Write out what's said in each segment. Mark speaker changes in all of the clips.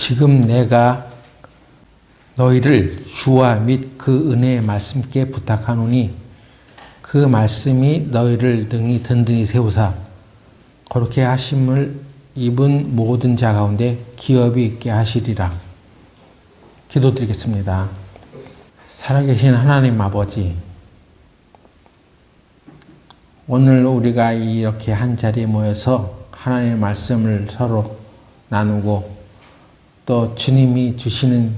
Speaker 1: 지금 내가 너희를 주와 및 그 은혜의 말씀께 부탁하노니 그 말씀이 너희를 등이 든든히 세우사 거룩해 하심을 입은 모든 자 가운데 기업이 있게 하시리라. 기도드리겠습니다. 살아계신 하나님 아버지, 오늘 우리가 이렇게 한 자리에 모여서 하나님의 말씀을 서로 나누고 또 주님이 주시는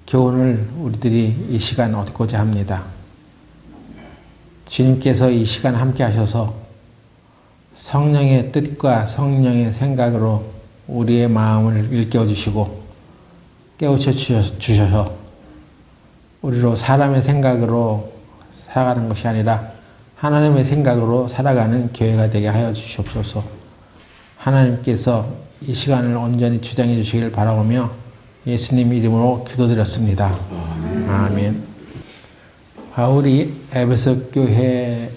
Speaker 1: 교훈을 우리들이 이 시간 얻고자 합니다. 주님께서 이 시간 함께 하셔서 성령의 뜻과 성령의 생각으로 우리의 마음을 일깨워 주시고 깨우쳐 주셔서 우리로 사람의 생각으로 살아가는 것이 아니라 하나님의 생각으로 살아가는 교회가 되게 하여 주시옵소서. 하나님께서 이 시간을 온전히 주장해 주시기를 바라오며 예수님 이름으로 기도드렸습니다. 아멘. 바울이 에베소 교회를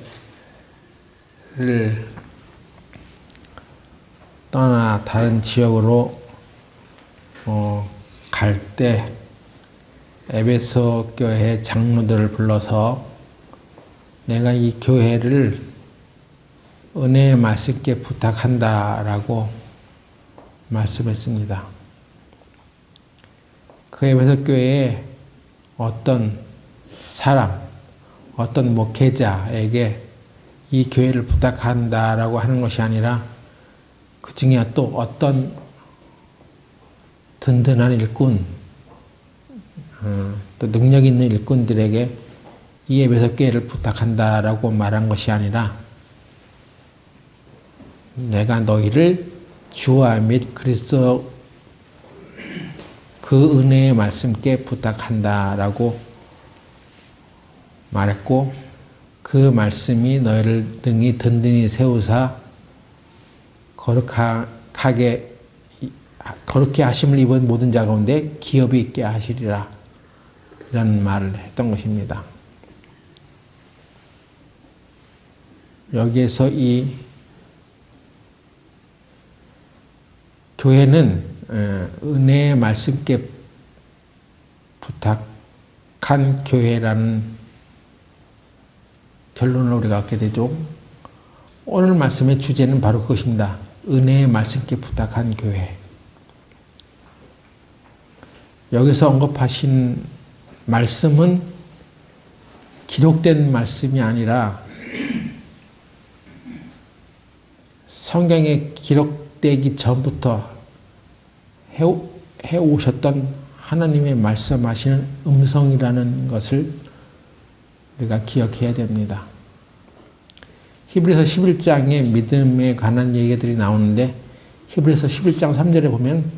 Speaker 1: 떠나 다른 지역으로 갈 때 에베소 교회 장로들을 불러서 내가 이 교회를 은혜의 말씀께 부탁한다라고 말씀했습니다. 그 에베소 교회에 어떤 사람, 어떤 목회자에게 이 교회를 부탁한다라고 하는 것이 아니라 그 중에 또 어떤 든든한 일꾼, 또 능력 있는 일꾼들에게 이 에베소 교회를 부탁한다라고 말한 것이 아니라 내가 너희를 주와 및 그리스도 그 은혜의 말씀께 부탁한다라고 말했고 그 말씀이 너희를 등이 든든히 세우사 거룩하게 하심을 입은 모든 자 가운데 기업이 있게 하시리라 이런 말을 했던 것입니다. 여기에서 이 교회는 은혜의 말씀께 부탁한 교회라는 결론을 우리가 얻게 되죠. 오늘 말씀의 주제는 바로 그것입니다. 은혜의 말씀께 부탁한 교회. 여기서 언급하신 말씀은 기록된 말씀이 아니라 성경에 기록되기 전부터 해오셨던 하나님의 말씀하시는 음성이라는 것을 우리가 기억해야 됩니다. 히브리서 11장에 믿음에 관한 얘기들이 나오는데 히브리서 11장 3절에 보면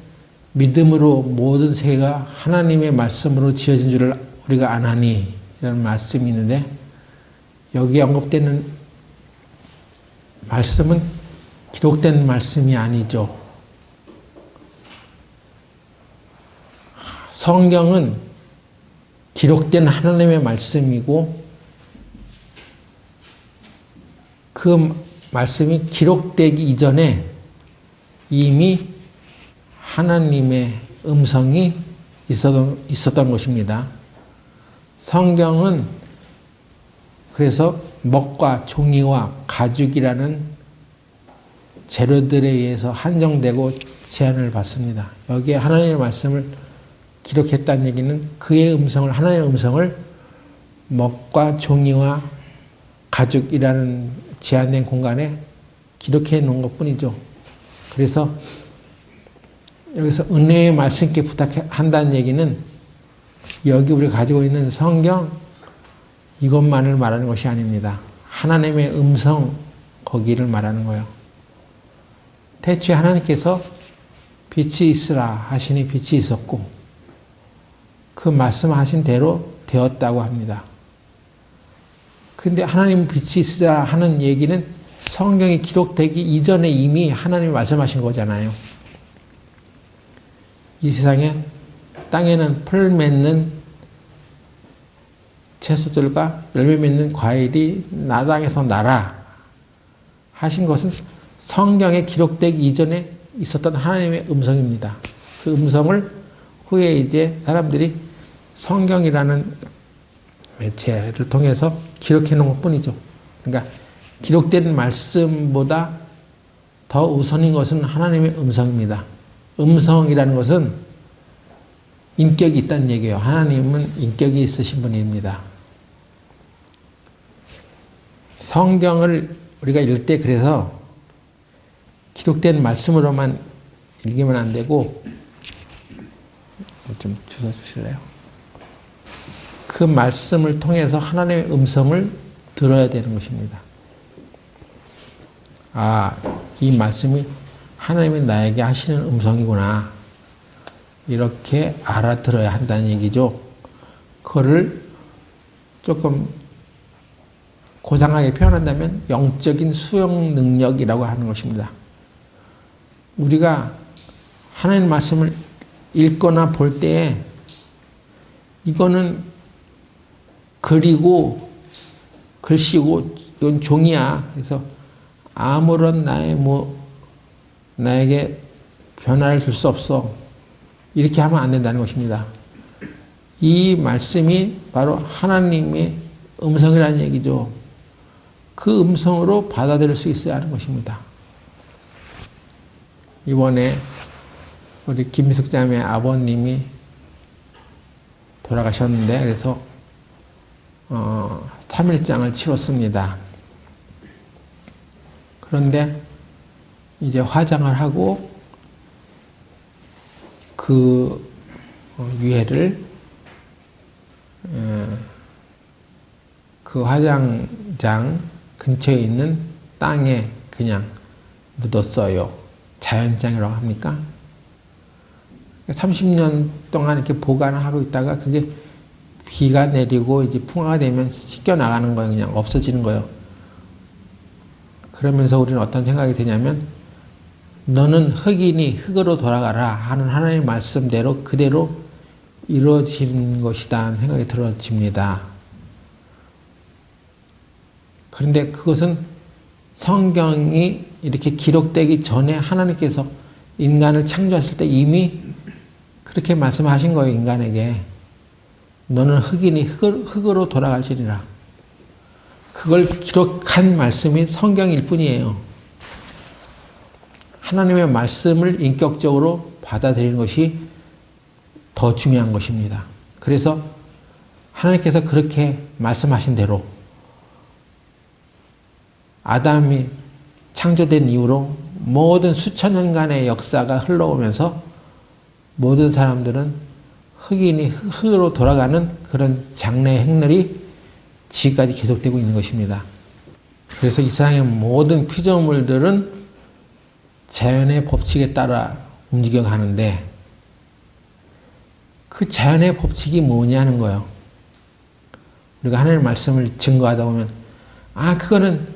Speaker 1: 믿음으로 모든 세계가 하나님의 말씀으로 지어진 줄을 우리가 아나니 이라는 말씀이 있는데 여기에 언급되는 말씀은 기록된 말씀이 아니죠. 성경은 기록된 하나님의 말씀이고 그 말씀이 기록되기 이전에 이미 하나님의 음성이 있었던 것입니다. 성경은 그래서 먹과 종이와 가죽이라는 재료들에 의해서 한정되고 제한을 받습니다. 여기에 하나님의 말씀을 기록했다는 얘기는 그의 음성을, 하나님의 음성을 먹과 종이와 가죽이라는 제한된 공간에 기록해 놓은 것 뿐이죠. 그래서 여기서 은혜의 말씀께 부탁한다는 얘기는 여기 우리가 가지고 있는 성경 이것만을 말하는 것이 아닙니다. 하나님의 음성 거기를 말하는 거예요. 태초에 하나님께서 빛이 있으라 하시니 빛이 있었고 그 말씀하신 대로 되었다고 합니다. 그런데 하나님 빛이 있으라 하는 얘기는 성경이 기록되기 이전에 이미 하나님이 말씀하신 거잖아요. 이 세상에 땅에는 풀 맺는 채소들과 열매 맺는 과일이 나당에서 나라 하신 것은 성경에 기록되기 이전에 있었던 하나님의 음성입니다. 그 음성을 후에 이제 사람들이 성경이라는 매체를 통해서 기록해 놓은 것 뿐이죠. 그러니까 기록된 말씀보다 더 우선인 것은 하나님의 음성입니다. 음성이라는 것은 인격이 있다는 얘기예요. 하나님은 인격이 있으신 분입니다. 성경을 우리가 읽을 때 그래서 기록된 말씀으로만 읽으면 안 되고, 좀 주워주실래요? 그 말씀을 통해서 하나님의 음성을 들어야 되는 것입니다. 아, 이 말씀이 하나님이 나에게 하시는 음성이구나. 이렇게 알아들어야 한다는 얘기죠. 그거를 조금 고상하게 표현한다면 영적인 수용 능력이라고 하는 것입니다. 우리가 하나님 말씀을 읽거나 볼 때에 이거는 글이고 글씨고 이건 종이야. 그래서 아무런 나에게 변화를 줄 수 없어. 이렇게 하면 안 된다는 것입니다. 이 말씀이 바로 하나님의 음성이라는 얘기죠. 그 음성으로 받아들일 수 있어야 하는 것입니다. 이번에 우리 김미숙 자매 아버님이 돌아가셨는데, 그래서 3일장을 치렀습니다. 그런데 이제 화장을 하고 그 유해를 그 화장장 근처에 있는 땅에 그냥 묻었어요. 자연장이라고 합니까? 30년 동안 이렇게 보관하고 있다가 그게 비가 내리고 이제 풍화가 되면 씻겨 나가는 거예요. 그냥 없어지는 거예요. 그러면서 우리는 어떤 생각이 드냐면, 너는 흙이니 흙으로 돌아가라 하는 하나님의 말씀대로 그대로 이루어진 것이다 하는 생각이 들어집니다. 그런데 그것은 성경이 이렇게 기록되기 전에 하나님께서 인간을 창조하실 때 이미 그렇게 말씀하신 거예요. 인간에게 너는 흙이니 흙으로 돌아가시리라. 그걸 기록한 말씀이 성경일 뿐이에요. 하나님의 말씀을 인격적으로 받아들이는 것이 더 중요한 것입니다. 그래서 하나님께서 그렇게 말씀하신 대로 아담이 창조된 이후로 모든 수천 년간의 역사가 흘러오면서 모든 사람들은 흙이니 흙으로 돌아가는 그런 장래 행렬이 지금까지 계속되고 있는 것입니다. 그래서 이 세상의 모든 피조물들은 자연의 법칙에 따라 움직여가는데, 그 자연의 법칙이 뭐냐는 거예요. 우리가 하나님의 말씀을 증거하다 보면, 아, 그거는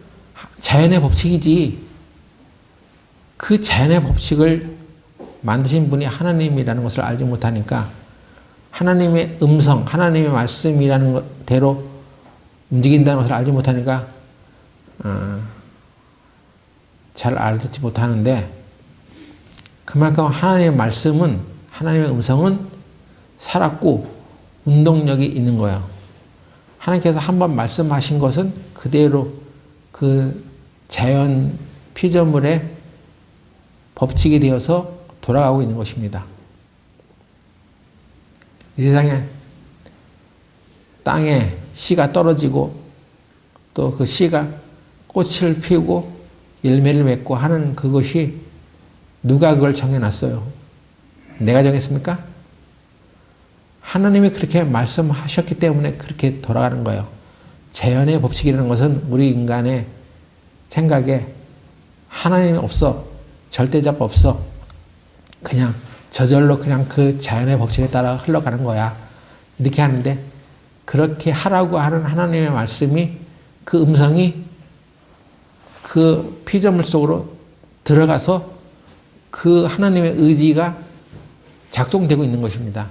Speaker 1: 자연의 법칙이지. 그 자연의 법칙을 만드신 분이 하나님이라는 것을 알지 못하니까 하나님의 음성, 하나님의 말씀이라는 대로 움직인다는 것을 알지 못하니까 잘 알지 못하는데, 그만큼 하나님의 말씀은, 하나님의 음성은 살았고 운동력이 있는 거예요. 하나님께서 한번 말씀하신 것은 그대로 그 자연 피조물의 법칙이 되어서 돌아가고 있는 것입니다. 이 세상에 땅에 씨가 떨어지고 또 그 씨가 꽃을 피우고 열매를 맺고 하는 그것이 누가 그걸 정해놨어요? 내가 정했습니까? 하나님이 그렇게 말씀하셨기 때문에 그렇게 돌아가는 거예요. 자연의 법칙이라는 것은 우리 인간의 생각에 하나님이 없어, 절대자가 없어, 그냥 저절로 그냥 그 자연의 법칙에 따라 흘러가는 거야. 이렇게 하는데, 그렇게 하라고 하는 하나님의 말씀이, 그 음성이 그 피조물 속으로 들어가서 그 하나님의 의지가 작동되고 있는 것입니다.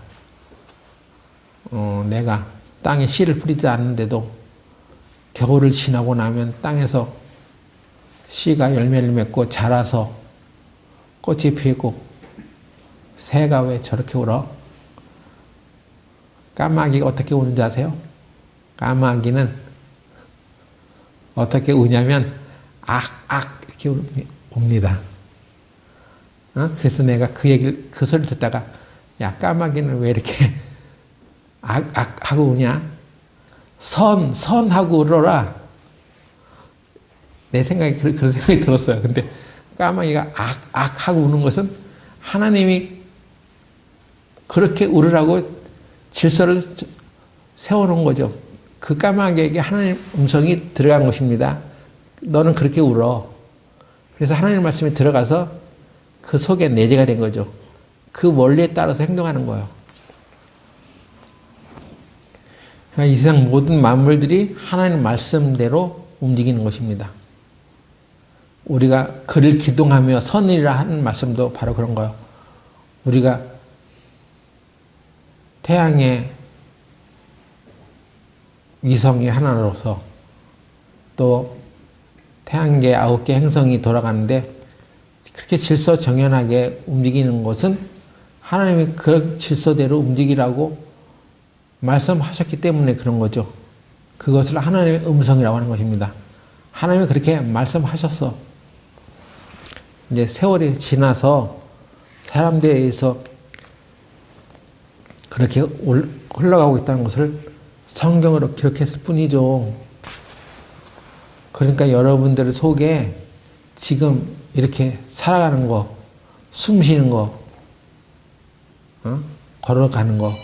Speaker 1: 내가 땅에 씨를 뿌리지 않는데도 겨울을 지나고 나면 땅에서 씨가 열매를 맺고 자라서 꽃이 피고 새가 왜 저렇게 울어? 까마귀가 어떻게 우는지 아세요? 까마귀는 어떻게 우냐면 악 이렇게 웁니다. 그래서 내가 그 소리를 듣다가 야, 까마귀는 왜 이렇게 악 하고 우냐? 선하고 울어라. 내 생각에 그런 생각이 들었어요. 근데 까마귀가 악 하고 우는 것은 하나님이 그렇게 울으라고 질서를 세워놓은 거죠. 그 까마귀에게 하나님 음성이 들어간 것입니다. 너는 그렇게 울어. 그래서 하나님 말씀이 들어가서 그 속에 내재가 된 거죠. 그 원리에 따라서 행동하는 거예요. 이 세상 모든 만물들이 하나님 말씀대로 움직이는 것입니다. 우리가 그를 기동하며 선이라 하는 말씀도 바로 그런 거예요. 우리가 태양의 위성이 하나로서 또 태양계 9개 행성이 돌아가는데 그렇게 질서정연하게 움직이는 것은 하나님이 그 질서대로 움직이라고 말씀하셨기 때문에 그런 거죠. 그것을 하나님의 음성이라고 하는 것입니다. 하나님이 그렇게 말씀하셨어. 이제 세월이 지나서 사람들에 의해서 그렇게 흘러가고 있다는 것을 성경으로 기록했을 뿐이죠. 그러니까 여러분들 속에 지금 이렇게 살아가는 거, 숨 쉬는 거, 걸어가는 거,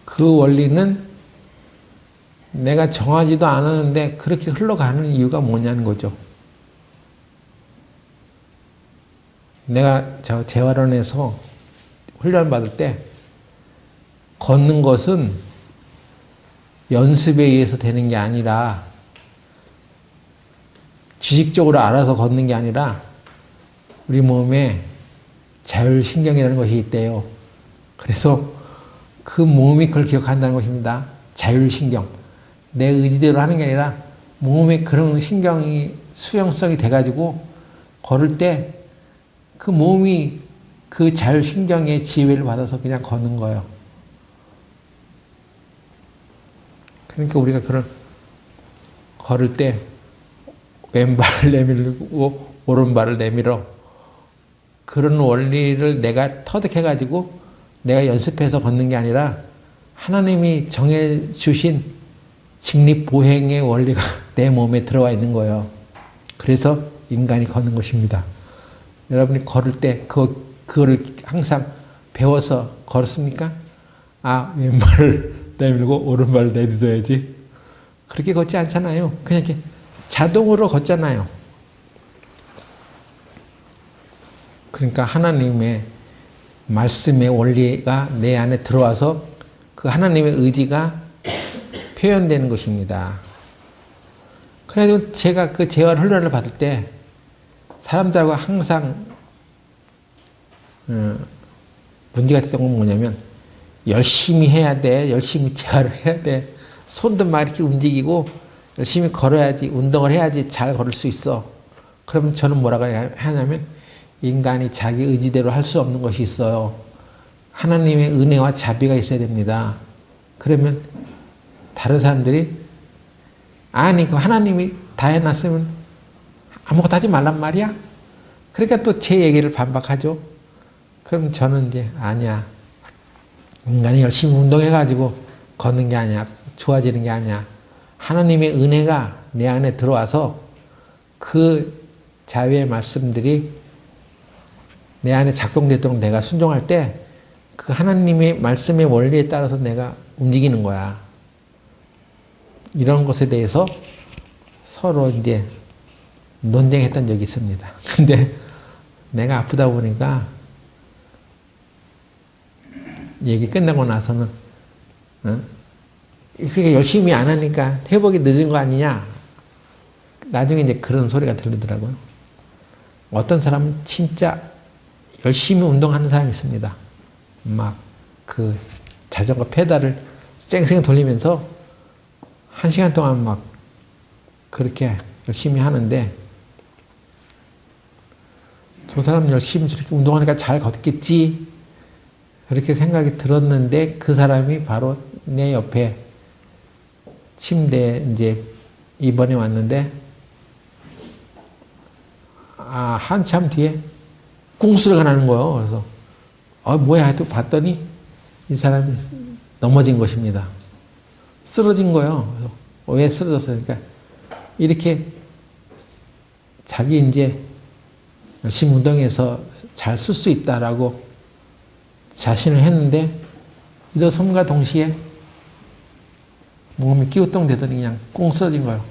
Speaker 1: 그 원리는 내가 정하지도 않았는데 그렇게 흘러가는 이유가 뭐냐는 거죠. 내가 재활원에서 훈련 받을 때 걷는 것은 연습에 의해서 되는 게 아니라 지식적으로 알아서 걷는 게 아니라 우리 몸에 자율신경이라는 것이 있대요. 그래서 그 몸이 그걸 기억한다는 것입니다. 자율신경. 내 의지대로 하는 게 아니라 몸에 그런 신경이 수용성이 돼가지고 걸을 때 그 몸이 그 자율신경의 지휘를 받아서 그냥 걷는 거예요. 그러니까 우리가 그런 걸을 때 왼발을 내밀고 오른발을 내밀어 그런 원리를 내가 터득해가지고 내가 연습해서 걷는 게 아니라 하나님이 정해주신 직립보행의 원리가 내 몸에 들어와 있는 거예요. 그래서 인간이 걷는 것입니다. 여러분이 걸을 때 그거를 항상 배워서 걸었습니까? 아, 왼발을 내밀고 오른발을 내딛어야지. 그렇게 걷지 않잖아요. 그냥 이렇게 자동으로 걷잖아요. 그러니까 하나님의 말씀의 원리가 내 안에 들어와서 그 하나님의 의지가 표현되는 것입니다. 그래도 제가 그 재활 훈련을 받을 때 사람들하고 항상 문제가 됐던 건 뭐냐면 열심히 해야 돼. 열심히 재활을 해야 돼. 손도 막 이렇게 움직이고 열심히 걸어야지, 운동을 해야지 잘 걸을 수 있어. 그러면 저는 뭐라고 하냐면 인간이 자기 의지대로 할 수 없는 것이 있어요. 하나님의 은혜와 자비가 있어야 됩니다. 그러면 다른 사람들이 아니 그 하나님이 다 해놨으면 아무것도 하지 말란 말이야? 그러니까 또 제 얘기를 반박하죠. 그럼 저는 이제 아니야. 인간이 열심히 운동해가지고 걷는 게 아니야. 좋아지는 게 아니야. 하나님의 은혜가 내 안에 들어와서 그 자유의 말씀들이 내 안에 작동되도록 내가 순종할 때 그 하나님의 말씀의 원리에 따라서 내가 움직이는 거야. 이런 것에 대해서 서로 이제 논쟁했던 적이 있습니다. 근데 내가 아프다 보니까 얘기 끝나고 나서는 그렇게 열심히 안 하니까 회복이 늦은 거 아니냐. 나중에 이제 그런 소리가 들리더라고요. 어떤 사람은 진짜 열심히 운동하는 사람이 있습니다. 막 그 자전거 페달을 쌩쌩 돌리면서 1시간 동안 막 그렇게 열심히 하는데 저 사람 열심히 저렇게 운동하니까 잘 걷겠지 그렇게 생각이 들었는데 그 사람이 바로 내 옆에 침대에 이제 입원해 왔는데 한참 뒤에 꿍소리가 나는 거예요. 그래서 뭐야 또 봤더니 이 사람이 넘어진 것입니다. 쓰러진 거예요. 그래서 왜 쓰러졌어요? 그러니까 이렇게 자기 이제 열심히 운동해서 잘 쓸 수 있다라고 자신을 했는데 일어섬과 동시에 몸이 끼우뚱대더니 그냥 꽁 쓰러진 거예요.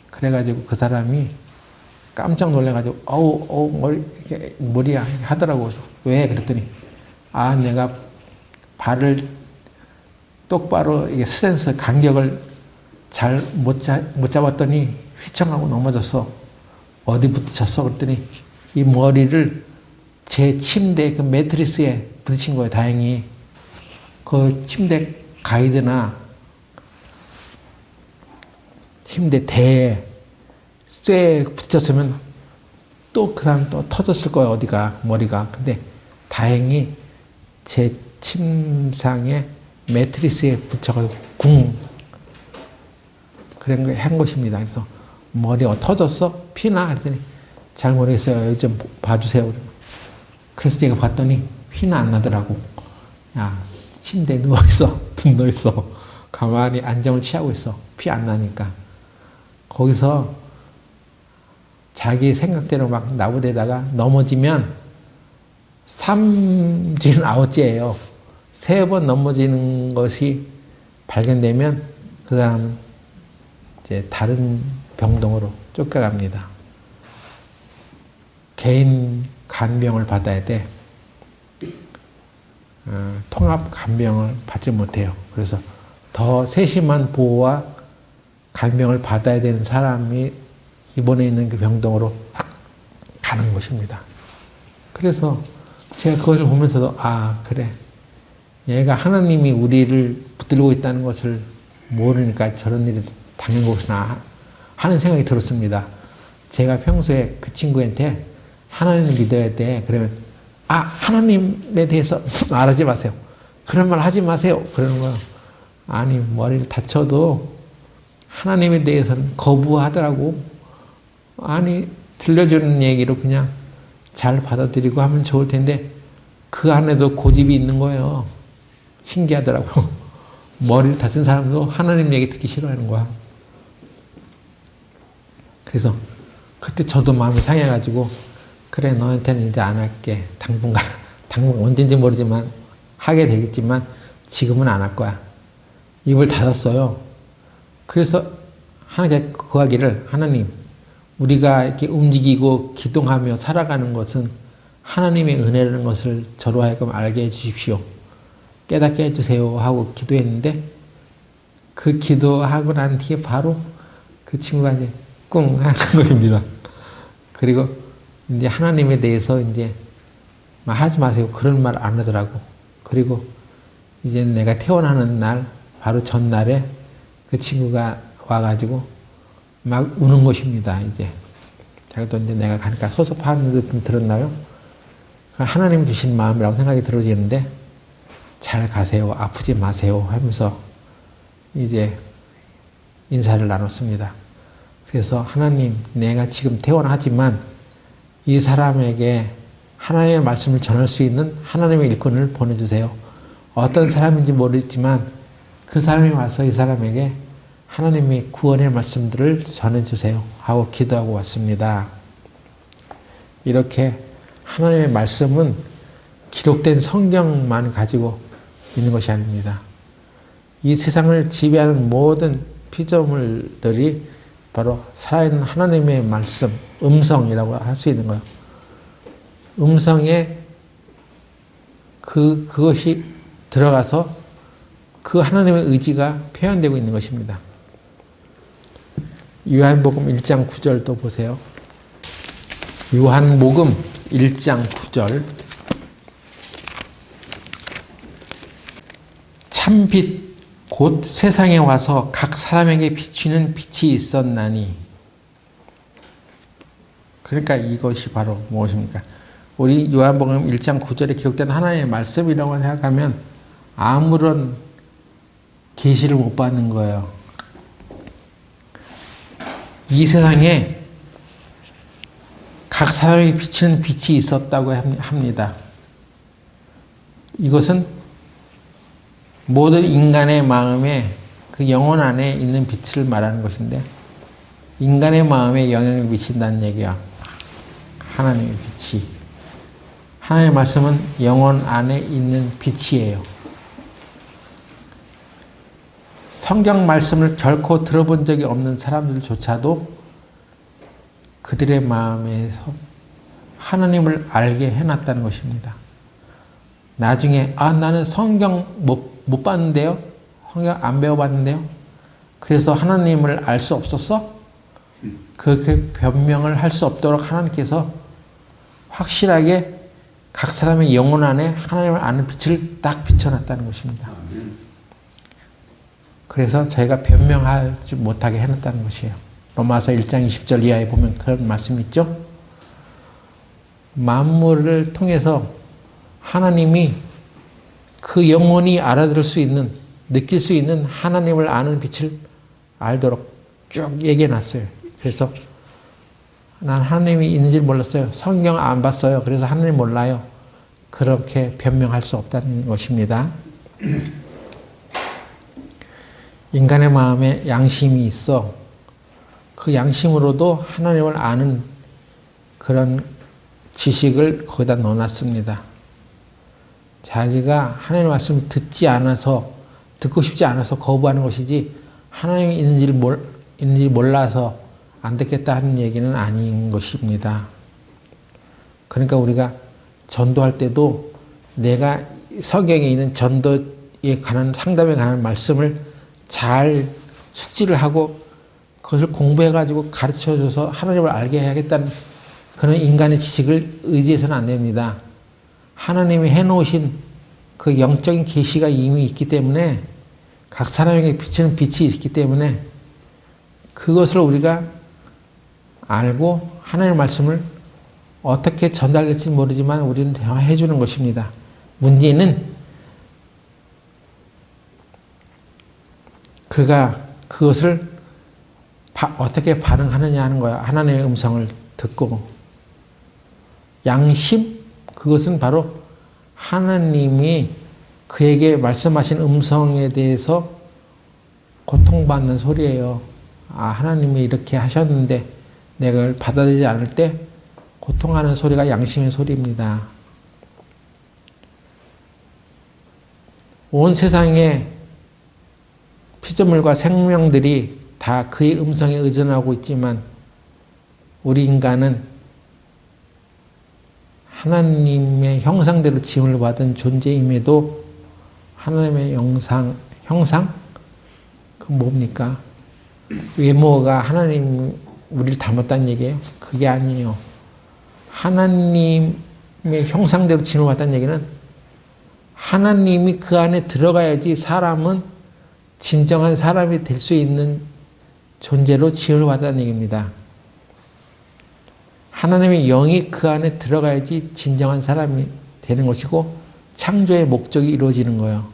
Speaker 1: 그래가지고 그 사람이 깜짝 놀래가지고 머리야 하더라고요. 왜? 그랬더니 내가 발을 똑바로 이게 스탠스 간격을 잘 못 잡았더니 휘청하고 넘어졌어. 어디 부딪혔어? 그랬더니 이 머리를 제 침대 그 매트리스에 부딪힌 거예요. 다행히 그 침대 가이드나 침대 대에 쇠에 부딪혔으면 또 그 사람 또 터졌을 거예요. 어디가 머리가. 근데 다행히 제 침상에 매트리스에 붙여가지고 그런 거 한 것입니다. 그래서 머리가 터졌어? 피나? 그랬더니 잘 모르겠어요. 좀 봐주세요. 그래서 제가 봤더니 피는 안 나더라고. 침대에 누워있어. 둥 누워있어. 가만히 안정을 취하고 있어. 피 안 나니까. 거기서 자기 생각대로 막 나부대다가 넘어지면 3진 아웃째예요. 3번 넘어지는 것이 발견되면 그 사람은 이제 다른 병동으로 쫓겨갑니다. 개인 간병을 받아야 돼. 통합 간병을 받지 못해요. 그래서 더 세심한 보호와 간병을 받아야 되는 사람이 입원해 있는 그 병동으로 가는 것입니다. 그래서 제가 그것을 보면서도 그래. 얘가 하나님이 우리를 붙들고 있다는 것을 모르니까 저런 일이 당한 것이나 하는 생각이 들었습니다. 제가 평소에 그 친구한테 하나님을 믿어야 돼. 그러면 하나님에 대해서 말하지 마세요. 그런 말 하지 마세요. 그러는 거예요. 아니 머리를 다쳐도 하나님에 대해서는 거부하더라고. 아니 들려주는 얘기로 그냥 잘 받아들이고 하면 좋을 텐데 그 안에도 고집이 있는 거예요. 신기하더라고요. 머리를 다친 사람도 하나님 얘기 듣기 싫어하는 거야. 그래서 그때 저도 마음이 상해가지고 그래 너한테는 이제 안 할게. 당분간 언젠지 모르지만 하게 되겠지만 지금은 안 할 거야. 입을 닫았어요. 그래서 하나님께 그 하기를 하나님 우리가 이렇게 움직이고 기동하며 살아가는 것은 하나님의 은혜라는 것을 저로 하여금 알게 해주십시오. 깨닫게 해주세요 하고 기도했는데 그 기도하고 난 뒤에 바로 그 친구가 이제 꿍 하는 것입니다. 그리고 이제 하나님에 대해서 이제 하지 마세요. 그런 말 안 하더라고. 그리고 이제 내가 퇴원하는 날 바로 전날에 그 친구가 와가지고 막 우는 것입니다. 이제 자기도 이제 내가 가니까 소섭하는 느낌 들었나요? 하나님 주신 마음이라고 생각이 들어지는데 잘 가세요. 아프지 마세요. 하면서 이제 인사를 나눴습니다. 그래서 하나님 내가 지금 퇴원하지만 이 사람에게 하나님의 말씀을 전할 수 있는 하나님의 일꾼을 보내주세요. 어떤 사람인지 모르겠지만 그 사람이 와서 이 사람에게 하나님의 구원의 말씀들을 전해주세요 하고 기도하고 왔습니다. 이렇게 하나님의 말씀은 기록된 성경만 가지고 있는 것이 아닙니다. 이 세상을 지배하는 모든 피조물들이 바로 살아있는 하나님의 말씀, 음성이라고 할 수 있는 거예요. 음성에 그것이 들어가서 그 하나님의 의지가 표현되고 있는 것입니다. 요한복음 1장 9절도 보세요. 요한복음 1장 9절 참빛 곧 세상에 와서 각 사람에게 비치는 빛이 있었나니. 그러니까 이것이 바로 무엇입니까? 우리 요한복음 1장 9절에 기록된 하나님의 말씀이라고 생각하면 아무런 계시를 못 받는 거예요. 이 세상에 각 사람에게 비치는 빛이 있었다고 합니다. 이것은 모든 인간의 마음에 그 영혼 안에 있는 빛을 말하는 것인데, 인간의 마음에 영향을 미친다는 얘기야. 하나님의 빛이. 하나님의 말씀은 영혼 안에 있는 빛이에요. 성경 말씀을 결코 들어본 적이 없는 사람들조차도 그들의 마음에서 하나님을 알게 해놨다는 것입니다. 나중에 나는 성경 못 봤는데요? 성경 안 배워봤는데요? 그래서 하나님을 알 수 없었어? 그렇게 변명을 할 수 없도록 하나님께서 확실하게 각 사람의 영혼 안에 하나님을 아는 빛을 딱 비춰놨다는 것입니다. 그래서 저희가 변명하지 못하게 해놨다는 것이에요. 로마서 1장 20절 이하에 보면 그런 말씀이 있죠. 만물을 통해서 하나님이 그 영혼이 알아들을 수 있는, 느낄 수 있는 하나님을 아는 빛을 알도록 쭉 얘기해놨어요. 그래서 난 하나님이 있는지 몰랐어요. 성경 안 봤어요. 그래서 하나님 몰라요. 그렇게 변명할 수 없다는 것입니다. 인간의 마음에 양심이 있어 그 양심으로도 하나님을 아는 그런 지식을 거기다 넣어놨습니다. 자기가 하나님의 말씀을 듣고 싶지 않아서 거부하는 것이지 하나님이 있는지 몰라서 안 듣겠다 하는 얘기는 아닌 것입니다. 그러니까 우리가 전도할 때도 내가 성경에 있는 전도에 관한, 상담에 관한 말씀을 잘 숙지를 하고 그것을 공부해가지고 가르쳐줘서 하나님을 알게 해야겠다는 그런 인간의 지식을 의지해서는 안 됩니다. 하나님이 해놓으신 그 영적인 계시가 이미 있기 때문에, 각 사람에게 비치는 빛이 있기 때문에 그것을 우리가 알고 하나님의 말씀을 어떻게 전달될지 모르지만 우리는 대화해 주는 것입니다. 문제는 그가 그것을 어떻게 반응하느냐 하는 거야. 하나님의 음성을 듣고. 양심? 그것은 바로 하나님이 그에게 말씀하신 음성에 대해서 고통받는 소리예요. 하나님이 이렇게 하셨는데 내가 그걸 받아들이지 않을 때 고통하는 소리가 양심의 소리입니다. 온 세상에 피조물과 생명들이 다 그의 음성에 의존하고 있지만 우리 인간은 하나님의 형상대로 지음을 받은 존재임에도 하나님의 형상? 그 뭡니까? 외모가 하나님 우리를 닮았다는 얘기예요? 그게 아니에요. 하나님의 형상대로 지음을 받았다는 얘기는 하나님이 그 안에 들어가야지 사람은 진정한 사람이 될 수 있는 존재로 지음을 받았다는 얘기입니다. 하나님의 영이 그 안에 들어가야지 진정한 사람이 되는 것이고 창조의 목적이 이루어지는 거예요.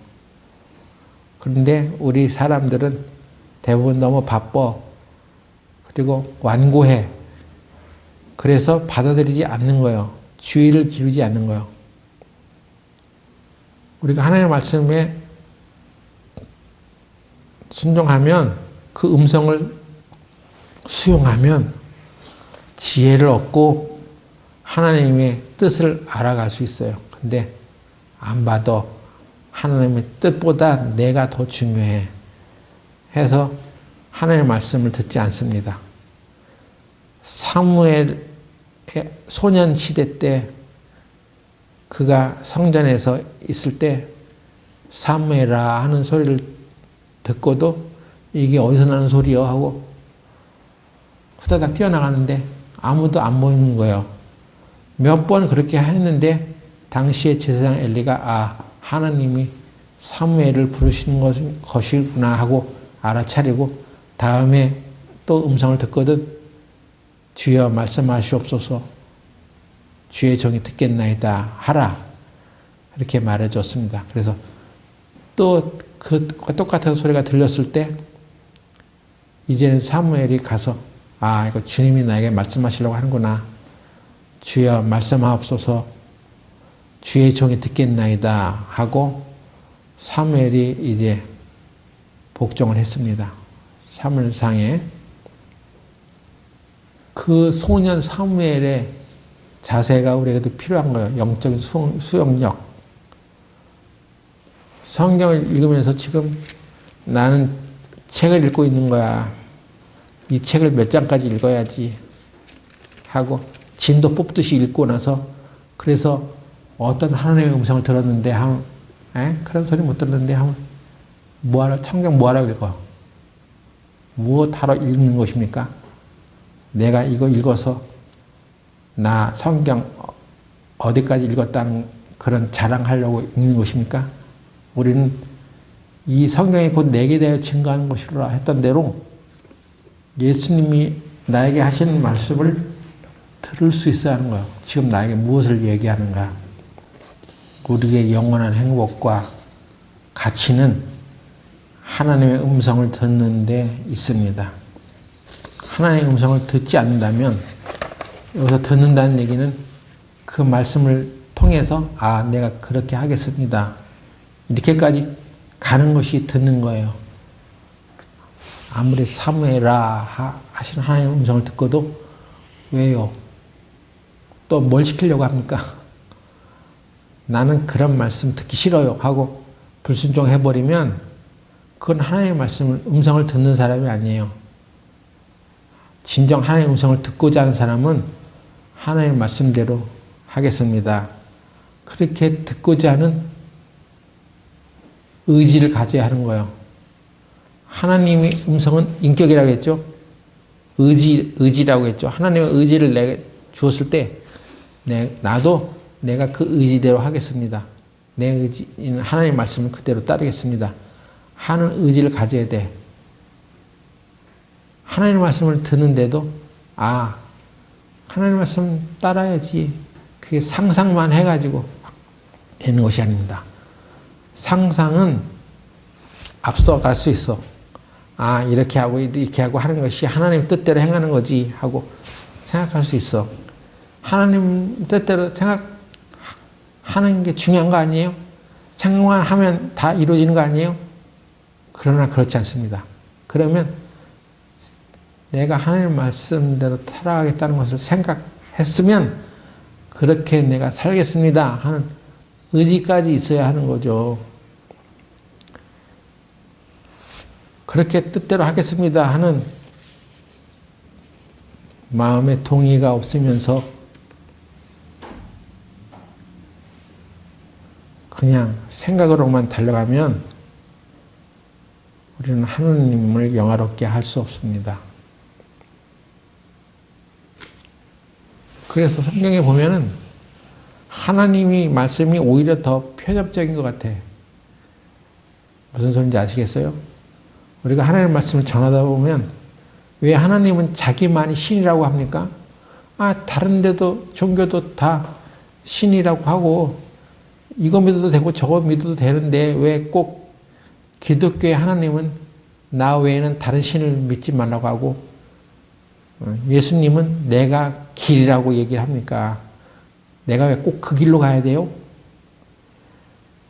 Speaker 1: 그런데 우리 사람들은 대부분 너무 바빠. 그리고 완고해. 그래서 받아들이지 않는 거예요. 주의를 기울이지 않는 거예요. 우리가 하나님의 말씀에 순종하면, 그 음성을 수용하면 지혜를 얻고 하나님의 뜻을 알아갈 수 있어요. 근데 안 봐도 하나님의 뜻보다 내가 더 중요해 해서 하나님의 말씀을 듣지 않습니다. 사무엘의 소년 시대 때 그가 성전에서 있을 때 사무엘아 하는 소리를 듣고도 이게 어디서 나는 소리요 하고 후다닥 뛰어나가는데 아무도 안 보이는 거예요. 몇 번 그렇게 했는데 당시에 제사장 엘리가 하나님이 사무엘을 부르시는 것이구나 하고 알아차리고 다음에 또 음성을 듣거든 주여 말씀하시옵소서 주의 종이 듣겠나이다 하라 이렇게 말해줬습니다. 그래서 또 그 똑같은 소리가 들렸을 때 이제는 사무엘이 가서 아 이거 주님이 나에게 말씀하시려고 하는구나 주여 말씀하옵소서 주의 종이 듣겠나이다 하고 사무엘이 이제 복종을 했습니다. 사무엘상에 그 소년 사무엘의 자세가 우리에게도 필요한 거예요. 영적인 수용력. 성경을 읽으면서 지금 나는 책을 읽고 있는 거야. 이 책을 몇 장까지 읽어야지 하고 진도 뽑듯이 읽고 나서 그래서 어떤 하나님의 음성을 들었는데 하면 그런 소리 못 들었는데 하면 뭐하러 성경 뭐하라고 읽어? 무엇하러 읽는 것입니까? 내가 이거 읽어서 나 성경 어디까지 읽었다는 그런 자랑하려고 읽는 것입니까? 우리는 이 성경이 곧 내게 대하여 증거하는 것이라 했던 대로 예수님이 나에게 하시는 말씀을 들을 수 있어야 하는 거예요. 지금 나에게 무엇을 얘기하는가? 우리의 영원한 행복과 가치는 하나님의 음성을 듣는 데 있습니다. 하나님의 음성을 듣지 않는다면 여기서 듣는다는 얘기는 그 말씀을 통해서 아 내가 그렇게 하겠습니다. 이렇게까지 가는 것이 듣는 거예요. 아무리 사무엘아 하시는 하나님의 음성을 듣고도 왜요? 또 뭘 시키려고 합니까? 나는 그런 말씀 듣기 싫어요 하고 불순종해버리면 그건 하나님의 말씀을 음성을 듣는 사람이 아니에요. 진정 하나님의 음성을 듣고자 하는 사람은 하나님의 말씀대로 하겠습니다. 그렇게 듣고자 하는 의지를 가져야 하는 거예요. 하나님의 음성은 인격이라고 했죠. 의지라고 했죠. 하나님의 의지를 내게 주었을 때 나도 내가 그 의지대로 하겠습니다. 내 의지는 하나님의 말씀을 그대로 따르겠습니다. 하는 의지를 가져야 돼. 하나님의 말씀을 듣는데도 아 하나님의 말씀 따라야지. 그게 상상만 해가지고 되는 것이 아닙니다. 상상은 앞서갈 수 있어. 아 이렇게 하고 하는 것이 하나님 뜻대로 행하는 거지 하고 생각할 수 있어. 하나님 뜻대로 생각하는 게 중요한 거 아니에요? 생각만 하면 다 이루어지는 거 아니에요? 그러나 그렇지 않습니다. 그러면 내가 하나님 말씀대로 살아가겠다는 것을 생각했으면 그렇게 내가 살겠습니다 하는 의지까지 있어야 하는 거죠. 그렇게 뜻대로 하겠습니다 하는 마음의 동의가 없으면서 그냥 생각으로만 달려가면 우리는 하나님을 영화롭게 할 수 없습니다. 그래서 성경에 보면은 하나님이 말씀이 오히려 더 편협적인 것 같아. 무슨 소리인지 아시겠어요? 우리가 하나님 말씀을 전하다 보면 왜 하나님은 자기만이 신이라고 합니까? 아 다른 데도 종교도 다 신이라고 하고 이거 믿어도 되고 저거 믿어도 되는데 왜 꼭 기독교의 하나님은 나 외에는 다른 신을 믿지 말라고 하고 예수님은 내가 길이라고 얘기를 합니까? 내가 왜 꼭 그 길로 가야 돼요?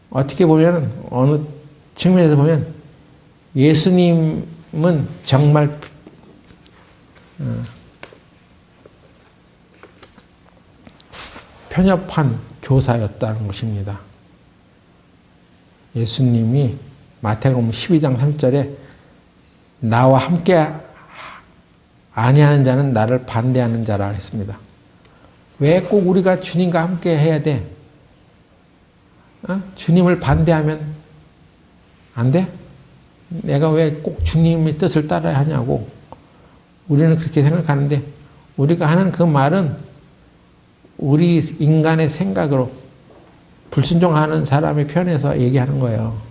Speaker 1: 어떻게 보면 어느 측면에서 보면 예수님은 정말 편협한 교사였다는 것입니다. 예수님이 마태복음 12장 3절에 나와 함께 아니하는 자는 나를 반대하는 자라 했습니다. 왜 꼭 우리가 주님과 함께 해야 돼? 주님을 반대하면 안 돼? 내가 왜 꼭 주님의 뜻을 따라야 하냐고. 우리는 그렇게 생각하는데 우리가 하는 그 말은 우리 인간의 생각으로 불순종하는 사람의 편에서 얘기하는 거예요.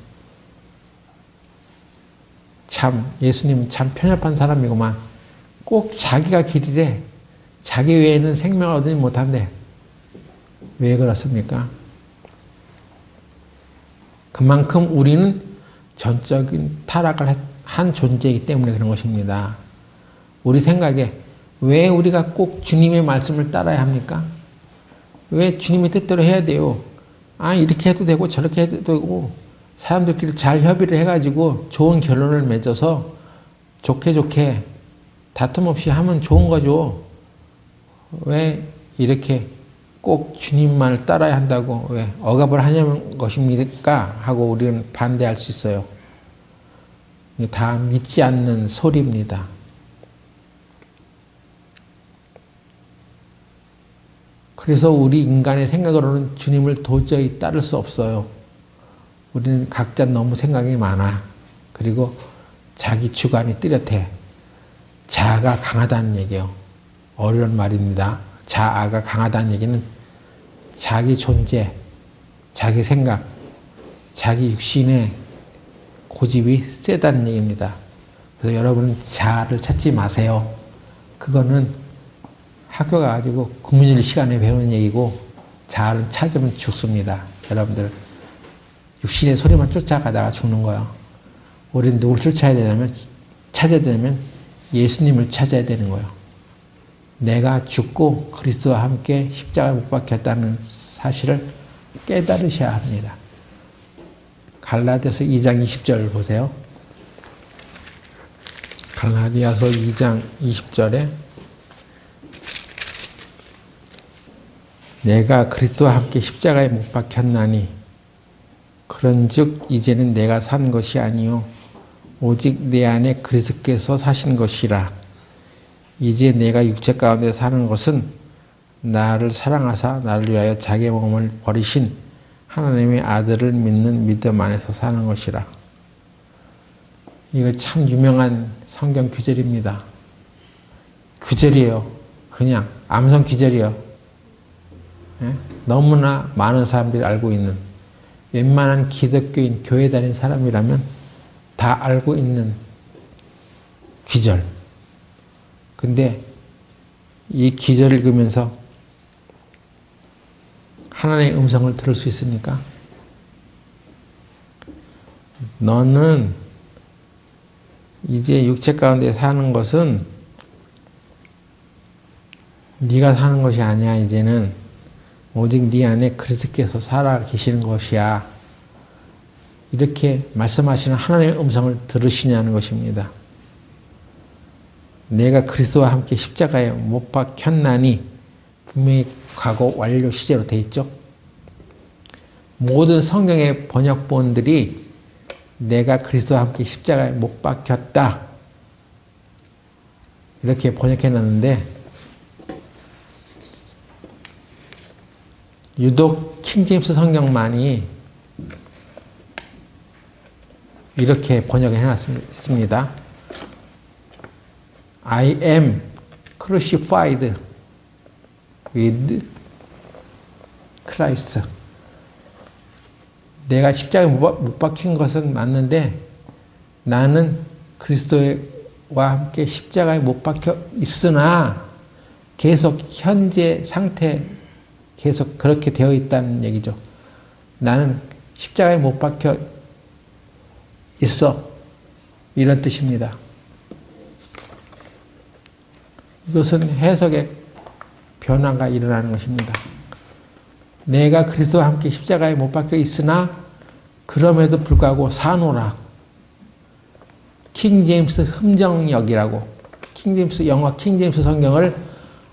Speaker 1: 참 예수님 참 편협한 사람이구만. 꼭 자기가 길이래. 자기 외에는 생명을 얻지 못한대. 왜 그렇습니까? 그만큼 우리는 전적인 타락을 한 존재이기 때문에 그런 것입니다. 우리 생각에 왜 우리가 꼭 주님의 말씀을 따라야 합니까? 왜 주님의 뜻대로 해야 돼요? 아, 이렇게 해도 되고 저렇게 해도 되고 사람들끼리 잘 협의를 해가지고 좋은 결론을 맺어서 좋게 다툼 없이 하면 좋은 거죠. 왜 이렇게 꼭 주님만을 따라야 한다고 왜 억압을 하냐는 것입니까? 하고 우리는 반대할 수 있어요. 다 믿지 않는 소리입니다. 그래서 우리 인간의 생각으로는 주님을 도저히 따를 수 없어요. 우리는 각자 너무 생각이 많아. 그리고 자기 주관이 뚜렷해. 자아가 강하다는 얘기예요. 어려운 말입니다. 자아가 강하다는 얘기는 자기 존재, 자기 생각, 자기 육신의 고집이 세다는 얘기입니다. 그래서 여러분은 자아를 찾지 마세요. 그거는 학교 가가지고 국민일 시간에 배우는 얘기고 자아를 찾으면 죽습니다. 여러분들 육신의 소리만 쫓아가다가 죽는 거예요. 우리는 누구를 찾아야 되냐면 예수님을 찾아야 되는 거예요. 내가 죽고 그리스도와 함께 십자가에 못 박혔다는 사실을 깨달으셔야 합니다. 갈라디아서 2장 20절을 보세요. 갈라디아서 2장 20절에 내가 그리스도와 함께 십자가에 못 박혔나니 그런즉 이제는 내가 산 것이 아니요 오직 내 안에 그리스도께서 사신 것이라. 이제 내가 육체 가운데 사는 것은 나를 사랑하사 나를 위하여 자기 몸을 버리신 하나님의 아들을 믿는 믿음 안에서 사는 것이라. 이거 참 유명한 성경 구절입니다. 구절이에요. 그냥 암송 구절이에요. 너무나 많은 사람들이 알고 있는, 웬만한 기독교인 교회 다니는 사람이라면 다 알고 있는 구절. 근데 이 구절을 읽으면서 하나님의 음성을 들을 수 있습니까? 너는 이제 육체 가운데 사는 것은 네가 사는 것이 아니야. 이제는 오직 네 안에 그리스도께서 살아 계시는 것이야. 이렇게 말씀하시는 하나님의 음성을 들으시냐는 것입니다. 내가 그리스도와 함께 십자가에 못 박혔나니 분명히 과거 완료 시제로 되어 있죠. 모든 성경의 번역본들이 내가 그리스도와 함께 십자가에 못 박혔다 이렇게 번역해 놨는데 유독 킹제임스 성경만이 이렇게 번역을 해놨습니다. I am crucified with Christ. 내가 십자가에 못 박힌 것은 맞는데 나는 그리스도와 함께 십자가에 못 박혀 있으나 계속 현재 상태 계속 그렇게 되어 있다는 얘기죠. 나는 십자가에 못 박혀 있어. 이런 뜻입니다. 이것은 해석의 변화가 일어나는 것입니다. 내가 그리스도와 함께 십자가에 못 박혀 있으나 그럼에도 불구하고 사노라. 킹제임스 흠정역이라고, 킹제임스 영어 킹제임스 성경을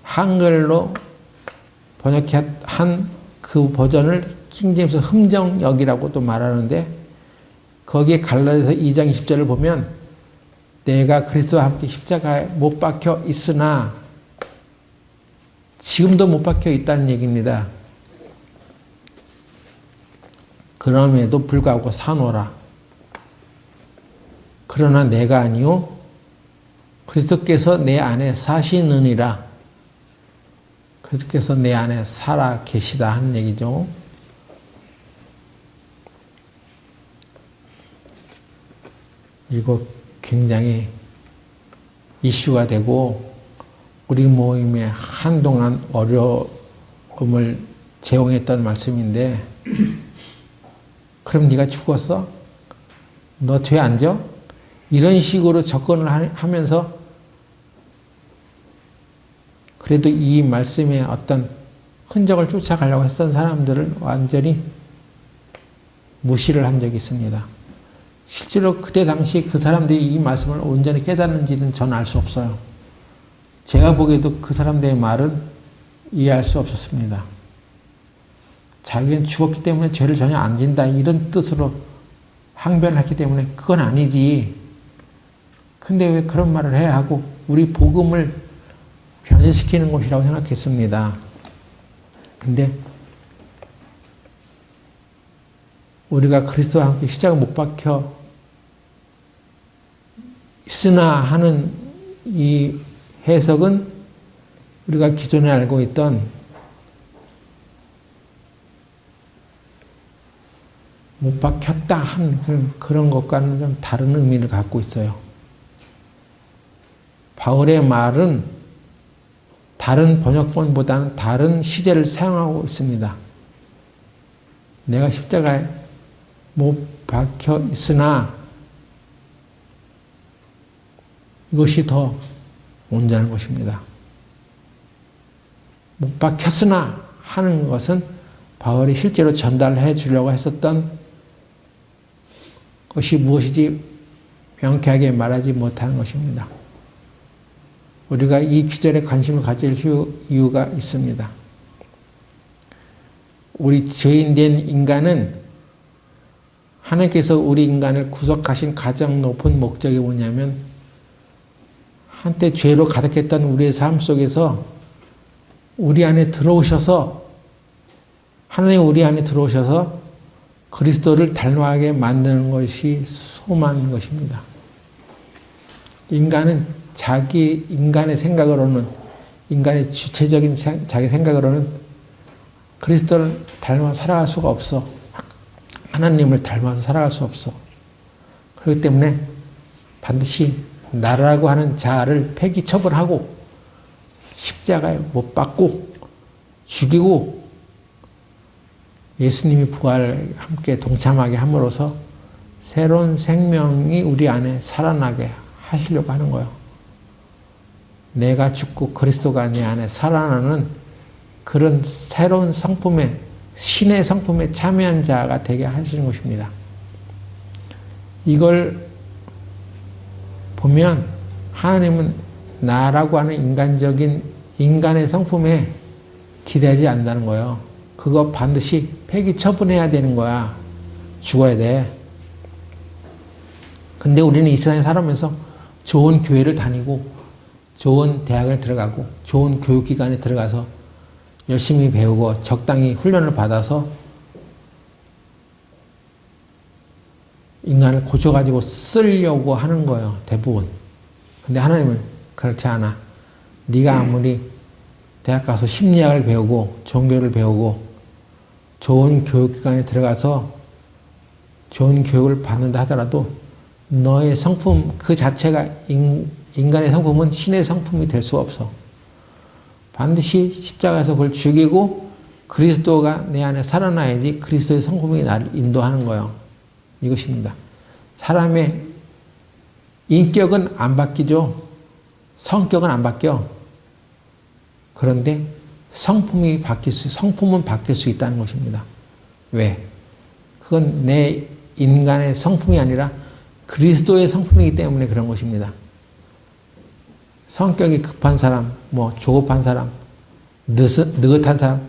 Speaker 1: 한글로 번역한 그 버전을 킹제임스 흠정역이라고 또 말하는데 거기에 갈라디아서 2장 20절을 보면 내가 그리스도와 함께 십자가에 못 박혀 있으나 지금도 못 박혀 있다는 얘기입니다. 그럼에도 불구하고 사노라. 그러나 내가 아니요 그리스도께서 내 안에 사시느니라. 그리스도께서 내 안에 살아 계시다 하는 얘기죠. 그리고 굉장히 이슈가 되고 우리 모임에 한동안 어려움을 제공했던 말씀인데 그럼 네가 죽었어? 너 죄 안 져? 이런 식으로 접근을 하면서 그래도 이 말씀에 어떤 흔적을 쫓아가려고 했던 사람들을 완전히 무시를 한 적이 있습니다. 실제로 그때 당시 그 사람들이 이 말씀을 온전히 깨닫는지는 저는 알 수 없어요. 제가 보기에도 그 사람들의 말은 이해할 수 없었습니다. 자기는 죽었기 때문에 죄를 전혀 안 진다 이런 뜻으로 항변을 했기 때문에 그건 아니지. 근데 왜 그런 말을 해야 하고 우리 복음을 변질시키는 것이라고 생각했습니다. 근데 우리가 그리스도와 함께 십자가 못 박혀 있으나 하는 이 해석은 우리가 기존에 알고 있던 못 박혔다 하는 그런 것과는 좀 다른 의미를 갖고 있어요. 바울의 말은 다른 번역본보다는 다른 시제를 사용하고 있습니다. 내가 십자가에 못 박혀 있으나 이것이 더 온전한 것입니다. 못 박혔으나 하는 것은 바울이 실제로 전달해 주려고 했었던 것이 무엇이지 명쾌하게 말하지 못하는 것입니다. 우리가 이 귀절에 관심을 가질 이유가 있습니다. 우리 죄인된 인간은 하나님께서 우리 인간을 구속하신 가장 높은 목적이 뭐냐면 한때 죄로 가득했던 우리의 삶 속에서 우리 안에 들어오셔서 하나님 우리 안에 들어오셔서 그리스도를 닮아가게 만드는 것이 소망인 것입니다. 인간은 자기 인간의 생각으로는 인간의 주체적인 자기 생각으로는 그리스도를 닮아 살아갈 수가 없어. 하나님을 닮아서 살아갈 수 없어. 그렇기 때문에 반드시 나라고 하는 자아를 폐기 처벌하고 십자가에 못 박고 죽이고 예수님이 부활에 함께 동참하게 함으로써 새로운 생명이 우리 안에 살아나게 하시려고 하는 거예요. 내가 죽고 그리스도가 내 안에 살아나는 그런 새로운 성품의 신의 성품에 참여한 자가 되게 하시는 것입니다. 이걸 보면 하나님은 나라고 하는 인간적인 인간의 성품에 기대하지 않는다는 거예요. 그거 반드시 폐기 처분해야 되는 거야. 죽어야 돼. 근데 우리는 이 세상에 살아오면서 좋은 교회를 다니고 좋은 대학을 들어가고 좋은 교육기관에 들어가서 열심히 배우고 적당히 훈련을 받아서 인간을 고쳐가지고 쓰려고 하는 거예요. 대부분. 근데 하나님은 그렇지 않아. 네가 아무리 대학 가서 심리학을 배우고 종교를 배우고 좋은 교육기관에 들어가서 좋은 교육을 받는다 하더라도 너의 성품 그 자체가 인간의 성품은 신의 성품이 될 수가 없어. 반드시 십자가에서 그걸 죽이고 그리스도가 내 안에 살아나야지 그리스도의 성품이 나를 인도하는 거예요. 이것입니다. 사람의 인격은 안 바뀌죠. 성격은 안 바뀌어. 그런데 성품은 바뀔 수 있다는 것입니다. 왜? 그건 내 인간의 성품이 아니라 그리스도의 성품이기 때문에 그런 것입니다. 성격이 급한 사람, 조급한 사람, 느긋한 사람,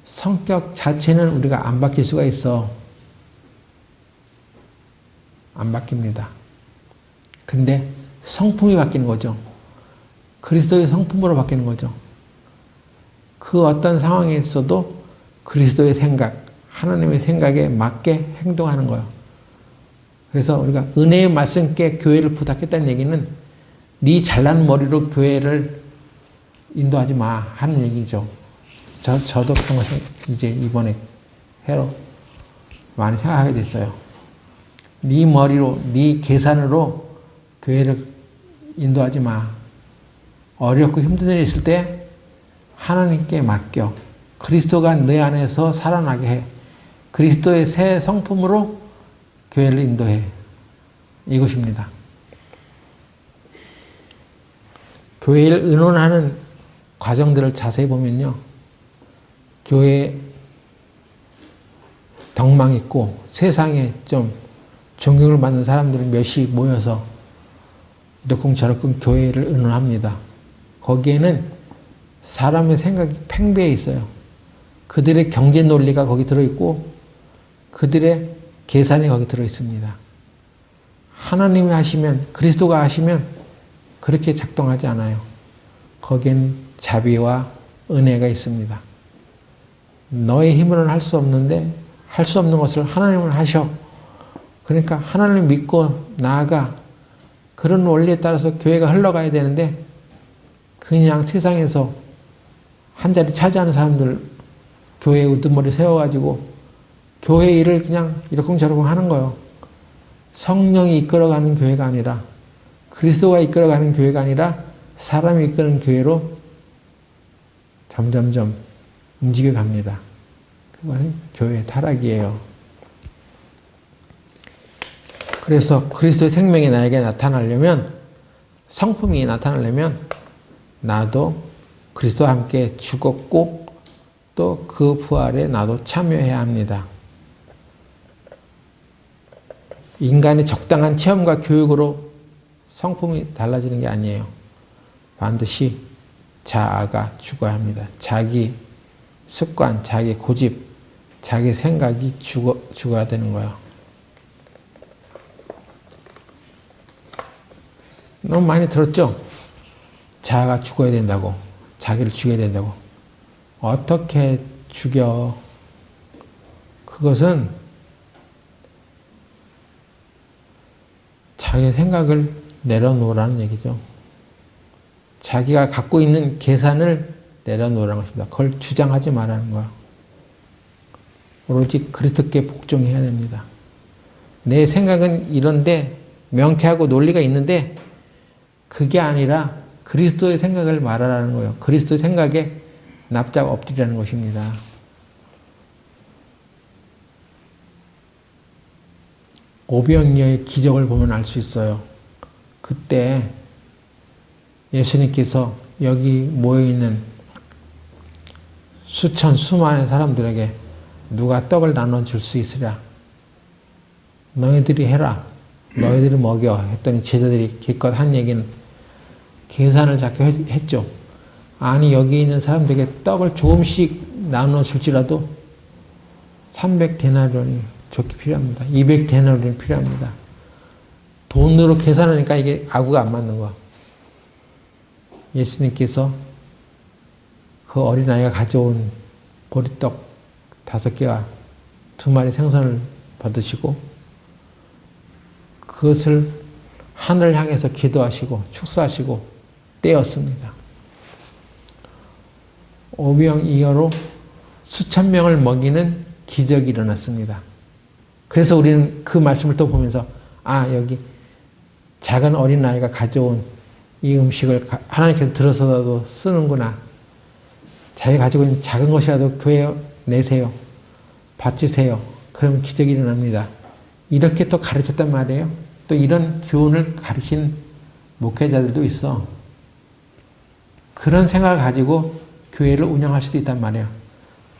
Speaker 1: 성격 자체는 우리가 안 바뀔 수가 있어. 안 바뀝니다. 근데 성품이 바뀌는 거죠. 그리스도의 성품으로 바뀌는 거죠. 그 어떤 상황에 있어도 그리스도의 생각, 하나님의 생각에 맞게 행동하는 거예요. 그래서 우리가 은혜의 말씀께 교회를 부탁했다는 얘기는 네 잘난 머리로 교회를 인도하지 마 하는 얘기죠. 저도 그런 것을 이제 이번에 해로 많이 생각하게 됐어요. 네 머리로, 네 계산으로 교회를 인도하지 마. 어렵고 힘든 일이 있을 때 하나님께 맡겨. 그리스도가 내 안에서 살아나게 해. 그리스도의 새 성품으로 교회를 인도해. 이것입니다. 교회를 의논하는 과정들을 자세히 보면요. 교회에 덕망 있고 세상에 좀 존경을 받는 사람들이 몇이 모여서 이러쿵 저러쿵 교회를 의논합니다. 거기에는 사람의 생각이 팽배해 있어요. 그들의 경제 논리가 거기 들어있고 그들의 계산이 거기 들어있습니다. 하나님이 하시면, 그리스도가 하시면 그렇게 작동하지 않아요. 거기엔 자비와 은혜가 있습니다. 너의 힘으로는 할 수 없는데 할 수 없는 것을 하나님은 하셔. 그러니까 하나님을 믿고 나아가. 그런 원리에 따라서 교회가 흘러가야 되는데 그냥 세상에서 한 자리 차지하는 사람들 교회에 우두머리 세워가지고 교회 일을 그냥 이러쿵저러쿵 하는 거예요. 성령이 이끌어가는 교회가 아니라, 그리스도가 이끌어가는 교회가 아니라 사람이 이끄는 교회로 점점점 움직여 갑니다. 그건 교회의 타락이에요. 그래서 그리스도의 생명이 나에게 나타나려면, 성품이 나타나려면 나도 그리스도와 함께 죽었고 또 그 부활에 나도 참여해야 합니다. 인간의 적당한 체험과 교육으로 성품이 달라지는 게 아니에요. 반드시 자아가 죽어야 합니다. 자기 습관, 자기 고집, 자기 생각이 죽어야 되는 거예요. 너무 많이 들었죠? 자아가 죽어야 된다고. 자기를 죽여야 된다고. 어떻게 죽여? 그것은 자기 생각을 내려놓으라는 얘기죠. 자기가 갖고 있는 계산을 내려놓으라는 것입니다. 그걸 주장하지 말라는 거예요. 오로지 그리스도께 복종해야 됩니다. 내 생각은 이런데, 명쾌하고 논리가 있는데 그게 아니라 그리스도의 생각을 말하라는 거예요. 그리스도의 생각에 납작 엎드리라는 것입니다. 오병이어의 기적을 보면 알 수 있어요. 그때 예수님께서 여기 모여있는 수만의 사람들에게 누가 떡을 나눠줄 수 있으랴? 너희들이 해라. 너희들이 먹여. 했더니 제자들이 기껏 한 얘기는 계산을 자꾸 했죠. 아니, 여기 있는 사람들에게 떡을 조금씩 나눠줄지라도 300데나리온이 좋게 필요합니다. 200데나리온이 필요합니다. 돈으로 계산하니까 이게 아구가 안 맞는 거야. 예수님께서 그 어린아이가 가져온 보리떡 5개와 2마리 생선을 받으시고 그것을 하늘 향해서 기도하시고 축사하시고 떼었습니다. 오병이어로 수천 명을 먹이는 기적이 일어났습니다. 그래서 우리는 그 말씀을 또 보면서 여기 작은 어린아이가 가져온 이 음식을 하나님께서 들어서라도 쓰는구나. 자기가 가지고 있는 작은 것이라도 교회에 내세요. 바치세요. 그러면 기적이 일어납니다. 이렇게 또 가르쳤단 말이에요. 또 이런 교훈을 가르친 목회자들도 있어. 그런 생각을 가지고 교회를 운영할 수도 있단 말이에요.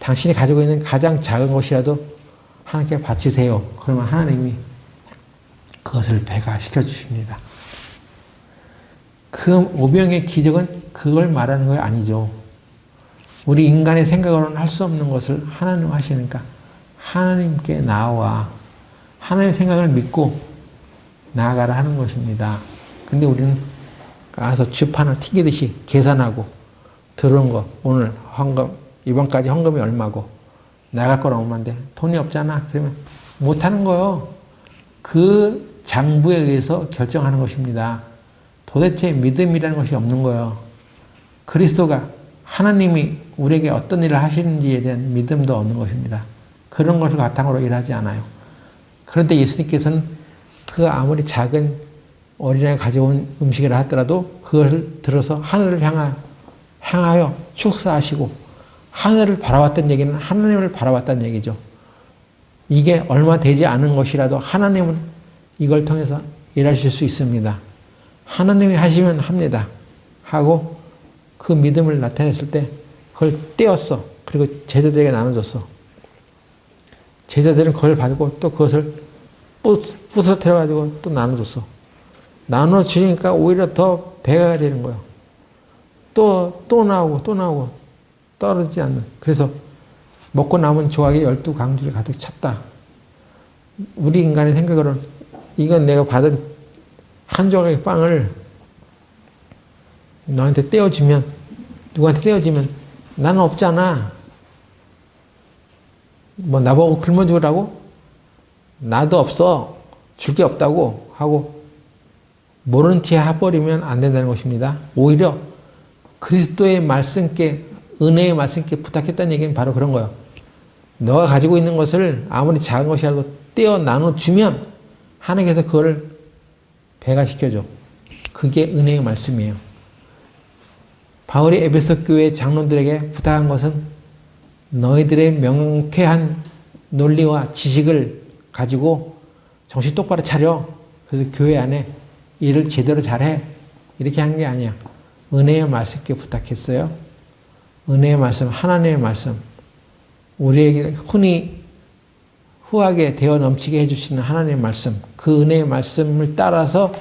Speaker 1: 당신이 가지고 있는 가장 작은 것이라도 하나님께 바치세요. 그러면 하나님이 그것을 배가시켜 주십니다. 그 오병의 기적은 그걸 말하는 거 아니죠. 우리 인간의 생각으로는 할 수 없는 것을 하나님 하시니까 하나님께 나와 하나님의 생각을 믿고 나아가라 하는 것입니다. 근데 우리는 가서 쥐판을 튀기듯이 계산하고 들어온 거 오늘 헌금 이번까지 헌금이 얼마고 나갈 거랑 얼마인데 돈이 없잖아. 그러면 못하는 거요. 그 장부에 의해서 결정하는 것입니다. 도대체 믿음이라는 것이 없는 거예요. 그리스도가 하나님이 우리에게 어떤 일을 하시는지에 대한 믿음도 없는 것입니다. 그런 것을 바탕으로 일하지 않아요. 그런데 예수님께서는 그 아무리 작은 어린아이가 가져온 음식이라 하더라도 그것을 들어서 하늘을 향하여 축사하시고 하늘을 바라봤다는 얘기는 하나님을 바라봤다는 얘기죠. 이게 얼마 되지 않은 것이라도 하나님은 이걸 통해서 일하실 수 있습니다. 하나님이 하시면 합니다. 하고 그 믿음을 나타냈을 때 그걸 떼었어. 그리고 제자들에게 나눠줬어. 제자들은 그걸 받고 또 그것을 부서뜨려가지고 또 나눠줬어. 나눠주니까 오히려 더 배가 되는 거예요. 또 나오고 떨어지지 않는. 그래서 먹고 남은 조각에 12강줄이 가득 찼다. 우리 인간의 생각으로는 이건 내가 받은 한 조각의 빵을 너한테 떼어주면, 누구한테 떼어주면 나는 없잖아. 뭐 나보고 굶어 죽으라고? 나도 없어. 줄 게 없다고 하고 모른 채 해버리면 안 된다는 것입니다. 오히려 그리스도의 말씀께, 은혜의 말씀께 부탁했다는 얘기는 바로 그런 거예요. 너가 가지고 있는 것을 아무리 작은 것이라도 떼어 나눠주면 하나님께서 그걸 배가시켜줘. 그게 은혜의 말씀이에요. 바울이 에베소 교회 장로들에게 부탁한 것은 너희들의 명쾌한 논리와 지식을 가지고 정신 똑바로 차려. 그래서 교회 안에 일을 제대로 잘해. 이렇게 한 게 아니야. 은혜의 말씀께 부탁했어요. 은혜의 말씀, 하나님의 말씀. 우리에게 흔히 후하게 되어 넘치게 해주시는 하나님의 말씀. 그 은혜의 말씀을 따라서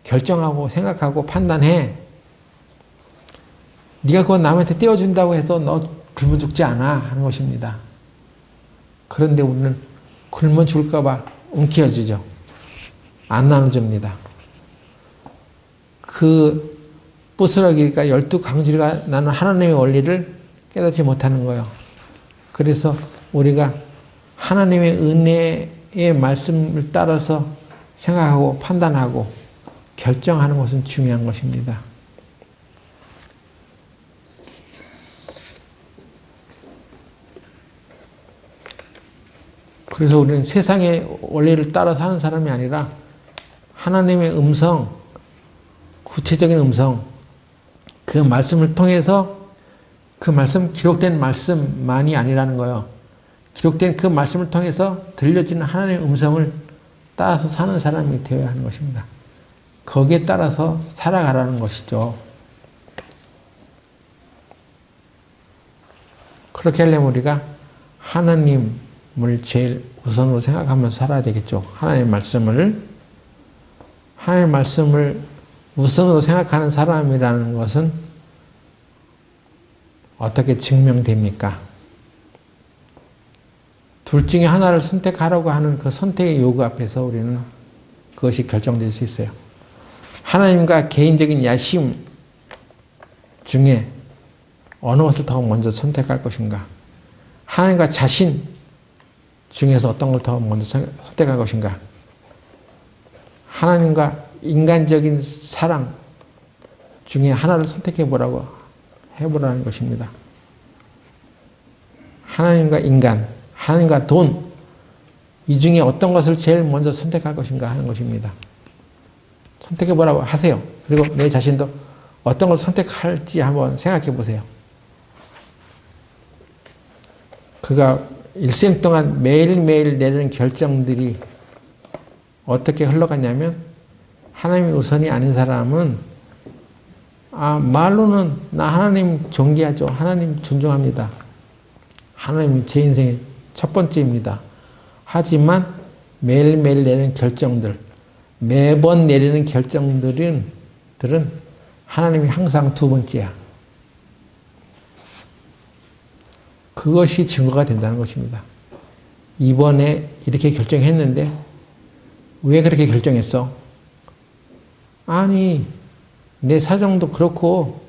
Speaker 1: 결정하고 생각하고 판단해. 네가 그거 남한테 떼어준다고 해서 너 굶어 죽지 않아 하는 것입니다. 그런데 우리는 굶어 죽을까 봐 움켜쥐죠. 안 나눠줍니다. 그 부스러기가 12강줄이가 나는 하나님의 원리를 깨닫지 못하는 거예요. 그래서 우리가 하나님의 은혜의 말씀을 따라서 생각하고 판단하고 결정하는 것은 중요한 것입니다. 그래서 우리는 세상의 원리를 따라 사는 사람이 아니라 하나님의 음성, 구체적인 음성, 그 말씀을 통해서 그 말씀, 기록된 말씀만이 아니라는 거예요. 기록된 그 말씀을 통해서 들려지는 하나님의 음성을 따라서 사는 사람이 되어야 하는 것입니다. 거기에 따라서 살아가라는 것이죠. 그렇게 하려면 우리가 하나님을 제일 우선으로 생각하면서 살아야 되겠죠. 하나님의 말씀을 우선으로 생각하는 사람이라는 것은 어떻게 증명됩니까? 둘 중에 하나를 선택하라고 하는 그 선택의 요구 앞에서 우리는 그것이 결정될 수 있어요. 하나님과 개인적인 야심 중에 어느 것을 더 먼저 선택할 것인가? 하나님과 자신 중에서 어떤 걸 더 먼저 선택할 것인가? 하나님과 인간적인 사랑 중에 하나를 선택해보라고 해보라는 것입니다. 하나님과 인간, 하나님과 돈, 이 중에 어떤 것을 제일 먼저 선택할 것인가 하는 것입니다. 선택해보라고 하세요. 그리고 내 자신도 어떤 걸 선택할지 한번 생각해 보세요. 그가 일생 동안 매일매일 내리는 결정들이 어떻게 흘러갔냐면, 하나님이 우선이 아닌 사람은 말로는 나 하나님 존귀하죠. 하나님 존중합니다. 하나님이 제 인생의 첫 번째입니다. 하지만 매일매일 내리는 결정들, 매번 내리는 결정들은 하나님이 항상 두 번째야. 그것이 증거가 된다는 것입니다. 이번에 이렇게 결정했는데 왜 그렇게 결정했어? 아니, 내 사정도 그렇고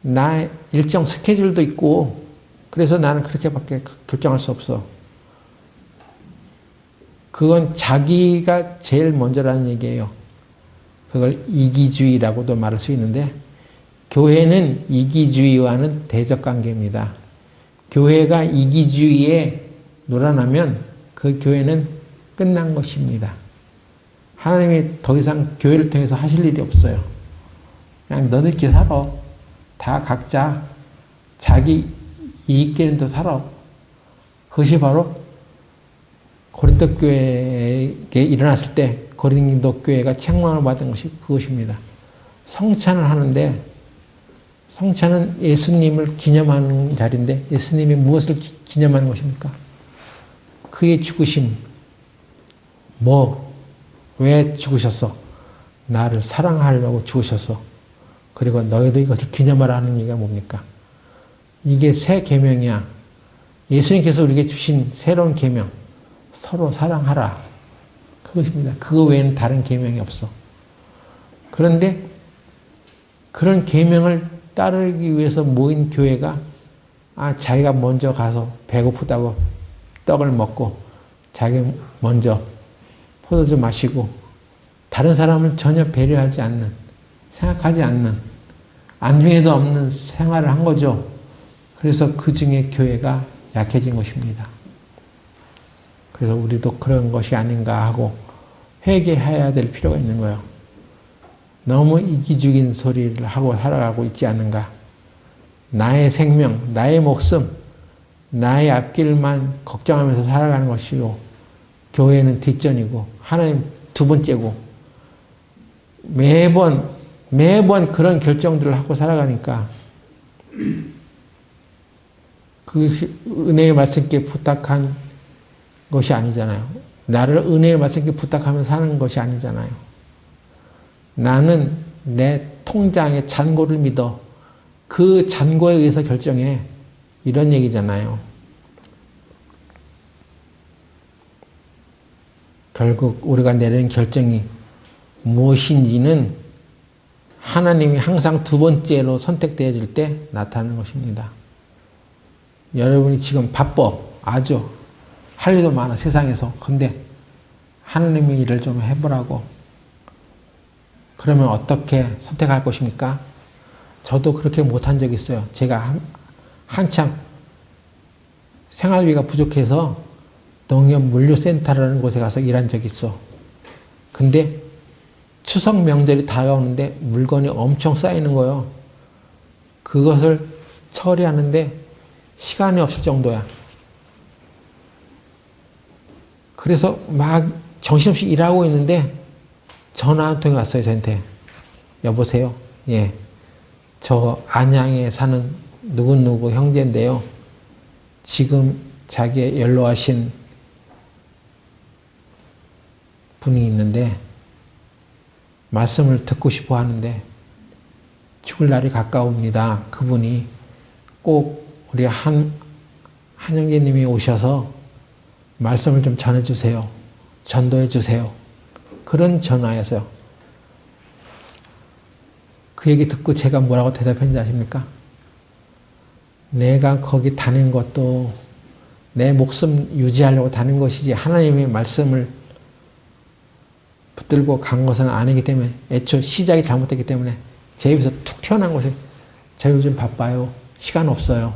Speaker 1: 나의 일정 스케줄도 있고 그래서 나는 그렇게밖에 결정할 수 없어. 그건 자기가 제일 먼저라는 얘기예요. 그걸 이기주의라고도 말할 수 있는데, 교회는 이기주의와는 대적관계입니다. 교회가 이기주의에 놀아나면 그 교회는 끝난 것입니다. 하나님이 더 이상 교회를 통해서 하실 일이 없어요. 그냥 너희들끼리 살아. 다 각자 자기 이익되는 대로 살아. 그것이 바로 고린도 교회에 일어났을 때 고린도 교회가 책망을 받은 것이 그것입니다. 성찬을 하는데 성찬은 예수님을 기념하는 자리인데 예수님이 무엇을 기념하는 것입니까? 그의 죽으심. 왜 죽으셨어? 나를 사랑하려고 죽으셨어. 그리고 너희도 이것을 기념하라 하는 얘기가 뭡니까? 이게 새 계명이야. 예수님께서 우리에게 주신 새로운 계명. 서로 사랑하라. 그것입니다. 그거 외에는 다른 계명이 없어. 그런데 그런 계명을 따르기 위해서 모인 교회가 자기가 먼저 가서 배고프다고 떡을 먹고 자기 먼저 포도주 마시고 다른 사람을 전혀 배려하지 않는, 생각하지 않는, 안중에도 없는 생활을 한 거죠. 그래서 그 중에 교회가 약해진 것입니다. 그래서 우리도 그런 것이 아닌가 하고 회개해야 될 필요가 있는 거예요. 너무 이기적인 소리를 하고 살아가고 있지 않는가. 나의 생명, 나의 목숨, 나의 앞길만 걱정하면서 살아가는 것이고 교회는 뒷전이고 하나님 두 번째고 매번 그런 결정들을 하고 살아가니까 그 은혜의 말씀께 부탁한 것이 아니잖아요. 나를 은혜의 말씀께 부탁하면 사는 것이 아니잖아요. 나는 내 통장의 잔고를 믿어. 그 잔고에 의해서 결정해. 이런 얘기잖아요. 결국 우리가 내리는 결정이 무엇인지는 하나님이 항상 두 번째로 선택되어질 때 나타나는 것입니다. 여러분이 지금 바빠. 아주 할 일도 많아 세상에서. 근데 하나님의 일을 좀 해보라고. 그러면 어떻게 선택할 것입니까? 저도 그렇게 못한 적이 있어요. 제가 한참 생활비가 부족해서 농협물류센터라는 곳에 가서 일한 적이 있어. 근데 추석 명절이 다가오는데 물건이 엄청 쌓이는 거예요. 그것을 처리하는데 시간이 없을 정도야. 그래서 막 정신없이 일하고 있는데 전화 한 통이 왔어요, 저한테. 여보세요? 예. 저 안양에 사는 누구누구 형제인데요. 지금 자기의 연로하신 분이 있는데 말씀을 듣고 싶어 하는데 죽을 날이 가까웁니다. 그분이 꼭 우리 한 형제님이 오셔서 말씀을 좀 전해주세요. 전도해주세요. 그런 전화였어요. 그 얘기 듣고 제가 뭐라고 대답했는지 아십니까? 내가 거기 다닌 것도 내 목숨 유지하려고 다닌 것이지 하나님의 말씀을 붙들고 간 것은 아니기 때문에 애초 시작이 잘못됐기 때문에 제 입에서 툭 튀어나온 것이 저 요즘 바빠요. 시간 없어요.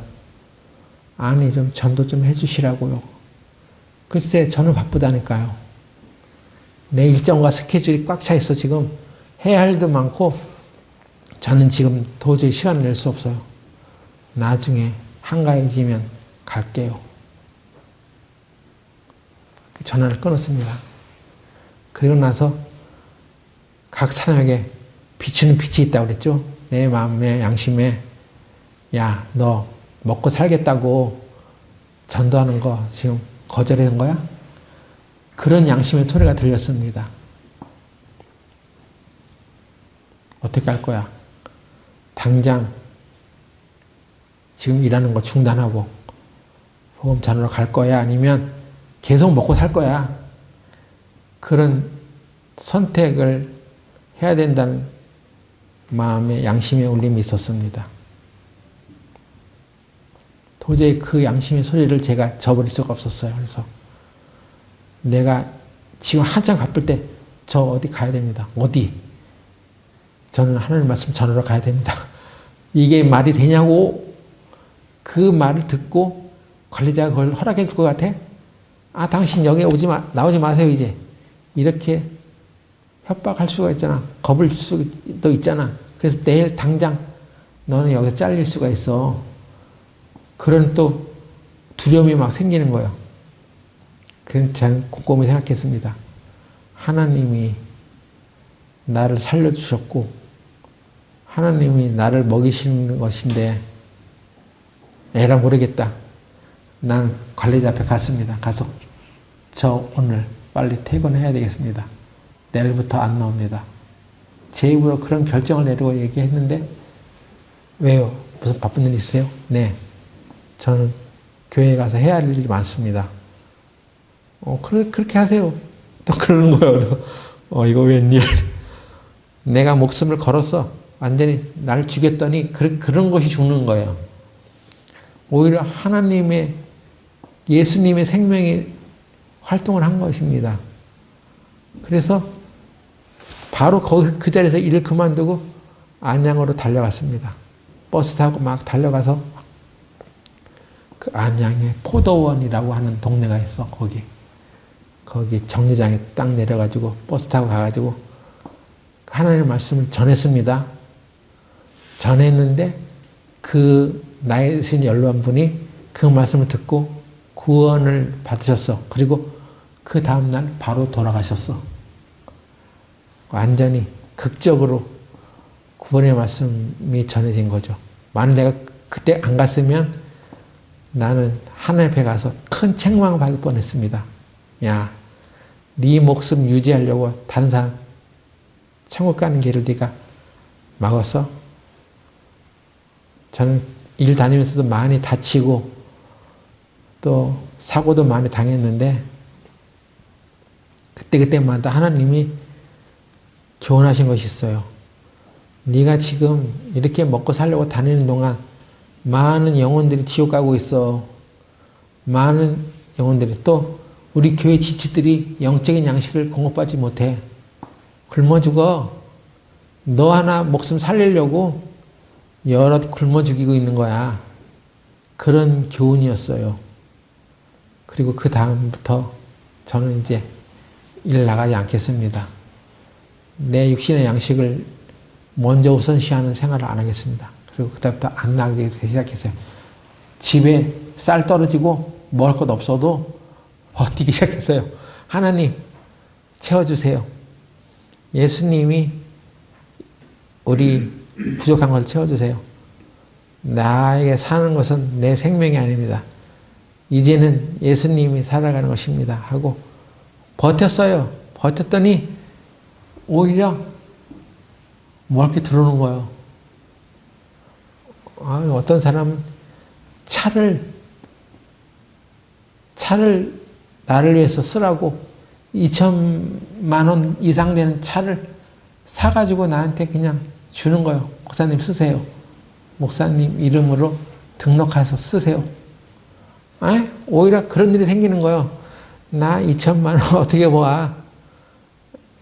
Speaker 1: 아니 좀 전도 좀 해주시라고요. 글쎄 저는 바쁘다니까요. 내 일정과 스케줄이 꽉 차 있어 지금. 해야 할 일도 많고 저는 지금 도저히 시간을 낼 수 없어요. 나중에 한가해지면 갈게요. 전화를 끊었습니다. 그리고 나서 각 사람에게 비추는 빛이 있다고 그랬죠. 내 마음에 양심에 야, 너 먹고 살겠다고 전도하는 거 지금 거절한 거야? 그런 양심의 소리가 들렸습니다. 어떻게 할 거야? 당장 지금 일하는 거 중단하고 복음 전하러 갈 거야? 아니면 계속 먹고 살 거야? 그런 선택을 해야 된다는 마음의 양심의 울림이 있었습니다. 도저히 그 양심의 소리를 제가 저버릴 수가 없었어요. 그래서 내가 지금 한참 바쁠 때 저 어디 가야 됩니다. 어디? 저는 하나님 말씀 전하러 가야 됩니다. 이게 말이 되냐고. 그 말을 듣고 관리자가 그걸 허락해 줄 것 같아? 당신 여기 오지 마, 나오지 마세요 이제. 이렇게 협박할 수가 있잖아. 겁을 줄 수도 있잖아. 그래서 내일 당장 너는 여기서 잘릴 수가 있어. 그런 또 두려움이 막 생기는 거예요. 그래서 저는 곰곰이 생각했습니다. 하나님이 나를 살려주셨고 하나님이 나를 먹이시는 것인데 에라 모르겠다. 나는 관리자 앞에 갔습니다. 가서 저 오늘 빨리 퇴근해야 되겠습니다. 내일부터 안 나옵니다. 제 입으로 그런 결정을 내리고 얘기했는데 왜요? 무슨 바쁜 일 있어요? 네. 저는 교회에 가서 해야 할 일이 많습니다. 그렇게 하세요. 또 그러는 거예요. 이거 웬일. 내가 목숨을 걸었어. 완전히 나를 죽였더니 그런 것이 죽는 거예요. 오히려 하나님의 예수님의 생명이 활동을 한 것입니다. 그래서 바로 그 자리에서 일을 그만두고 안양으로 달려갔습니다. 버스 타고 막 달려가서 그 안양에 포도원이라고 하는 동네가 있어. 거기 정류장에 딱 내려가지고 버스 타고 가가지고 하나님의 말씀을 전했습니다. 전했는데 그 나이 드신 연로한 분이 그 말씀을 듣고 구원을 받으셨어. 그리고 그 다음날 바로 돌아가셨어. 완전히 극적으로 구원의 말씀이 전해진 거죠. 만약 내가 그때 안 갔으면 나는 하나님 앞에 가서 큰 책망을 받을 뻔했습니다. 야, 네 목숨 유지하려고 다른 사람 천국 가는 길을 네가 막았어? 저는 일 다니면서도 많이 다치고 또 사고도 많이 당했는데 그때마다 하나님이 교훈하신 것이 있어요. 네가 지금 이렇게 먹고 살려고 다니는 동안 많은 영혼들이 지옥 가고 있어. 많은 영혼들이 또 우리 교회 지치들이 영적인 양식을 공급받지 못해. 굶어 죽어. 너 하나 목숨 살리려고 여럿 굶어 죽이고 있는 거야. 그런 교훈이었어요. 그리고 그 다음부터 저는 이제 일 나가지 않겠습니다. 내 육신의 양식을 먼저 우선시하는 생활을 안 하겠습니다. 그리고 그다음부터 안 나가기 시작했어요. 집에 쌀 떨어지고 먹을 것 없어도 버티기 시작했어요. 하나님 채워주세요. 예수님이 우리 부족한 걸 채워주세요. 나에게 사는 것은 내 생명이 아닙니다. 이제는 예수님이 살아가는 것입니다. 하고 버텼어요. 버텼더니 오히려 먹을 게 들어오는 거예요. 어떤 사람은 차를 나를 위해서 쓰라고 2천만 원 이상 되는 차를 사가지고 나한테 그냥 주는 거예요. 목사님 쓰세요. 목사님 이름으로 등록해서 쓰세요. 오히려 그런 일이 생기는 거예요. 나 2천만 원 어떻게 모아?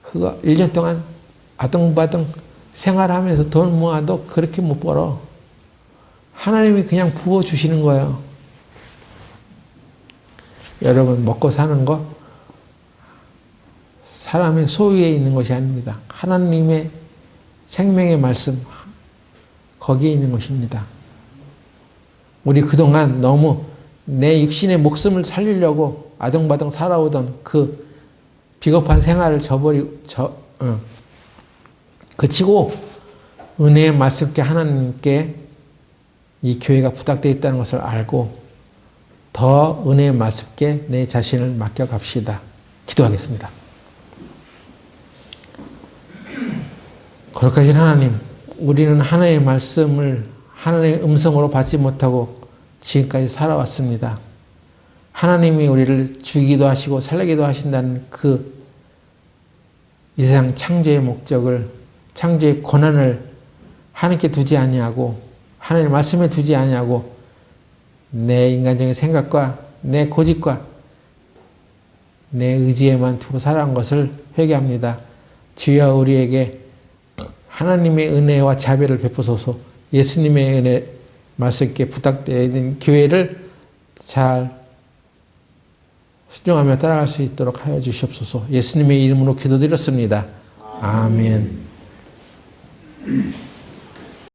Speaker 1: 그거 1년 동안 아등바등 생활하면서 돈 모아도 그렇게 못 벌어. 하나님이 그냥 부어주시는 거예요. 여러분 먹고 사는 거 사람의 소유에 있는 것이 아닙니다. 하나님의 생명의 말씀 거기에 있는 것입니다. 우리 그동안 너무 내 육신의 목숨을 살리려고 아등바등 살아오던 그 비겁한 생활을 그치고 은혜의 말씀께 하나님께 이 교회가 부탁되어 있다는 것을 알고 더 은혜의 말씀께 내 자신을 맡겨갑시다. 기도하겠습니다. 거룩하신 하나님, 우리는 하나님의 말씀을 하나님의 음성으로 받지 못하고 지금까지 살아왔습니다. 하나님이 우리를 죽이기도 하시고 살리기도 하신다는 그 이 세상 창조의 목적을, 창조의 권한을 하나님께 두지 아니하고 하나님의 말씀에 두지 아니하고 내 인간적인 생각과 내 고집과 내 의지에만 두고 살아간 것을 회개합니다. 주여 우리에게 하나님의 은혜와 자비를 베푸소서. 예수님의 은혜 말씀께 부탁되어 있는 교회를 잘 순종하며 따라갈 수 있도록 하여 주시옵소서. 예수님의 이름으로 기도드렸습니다. 아멘.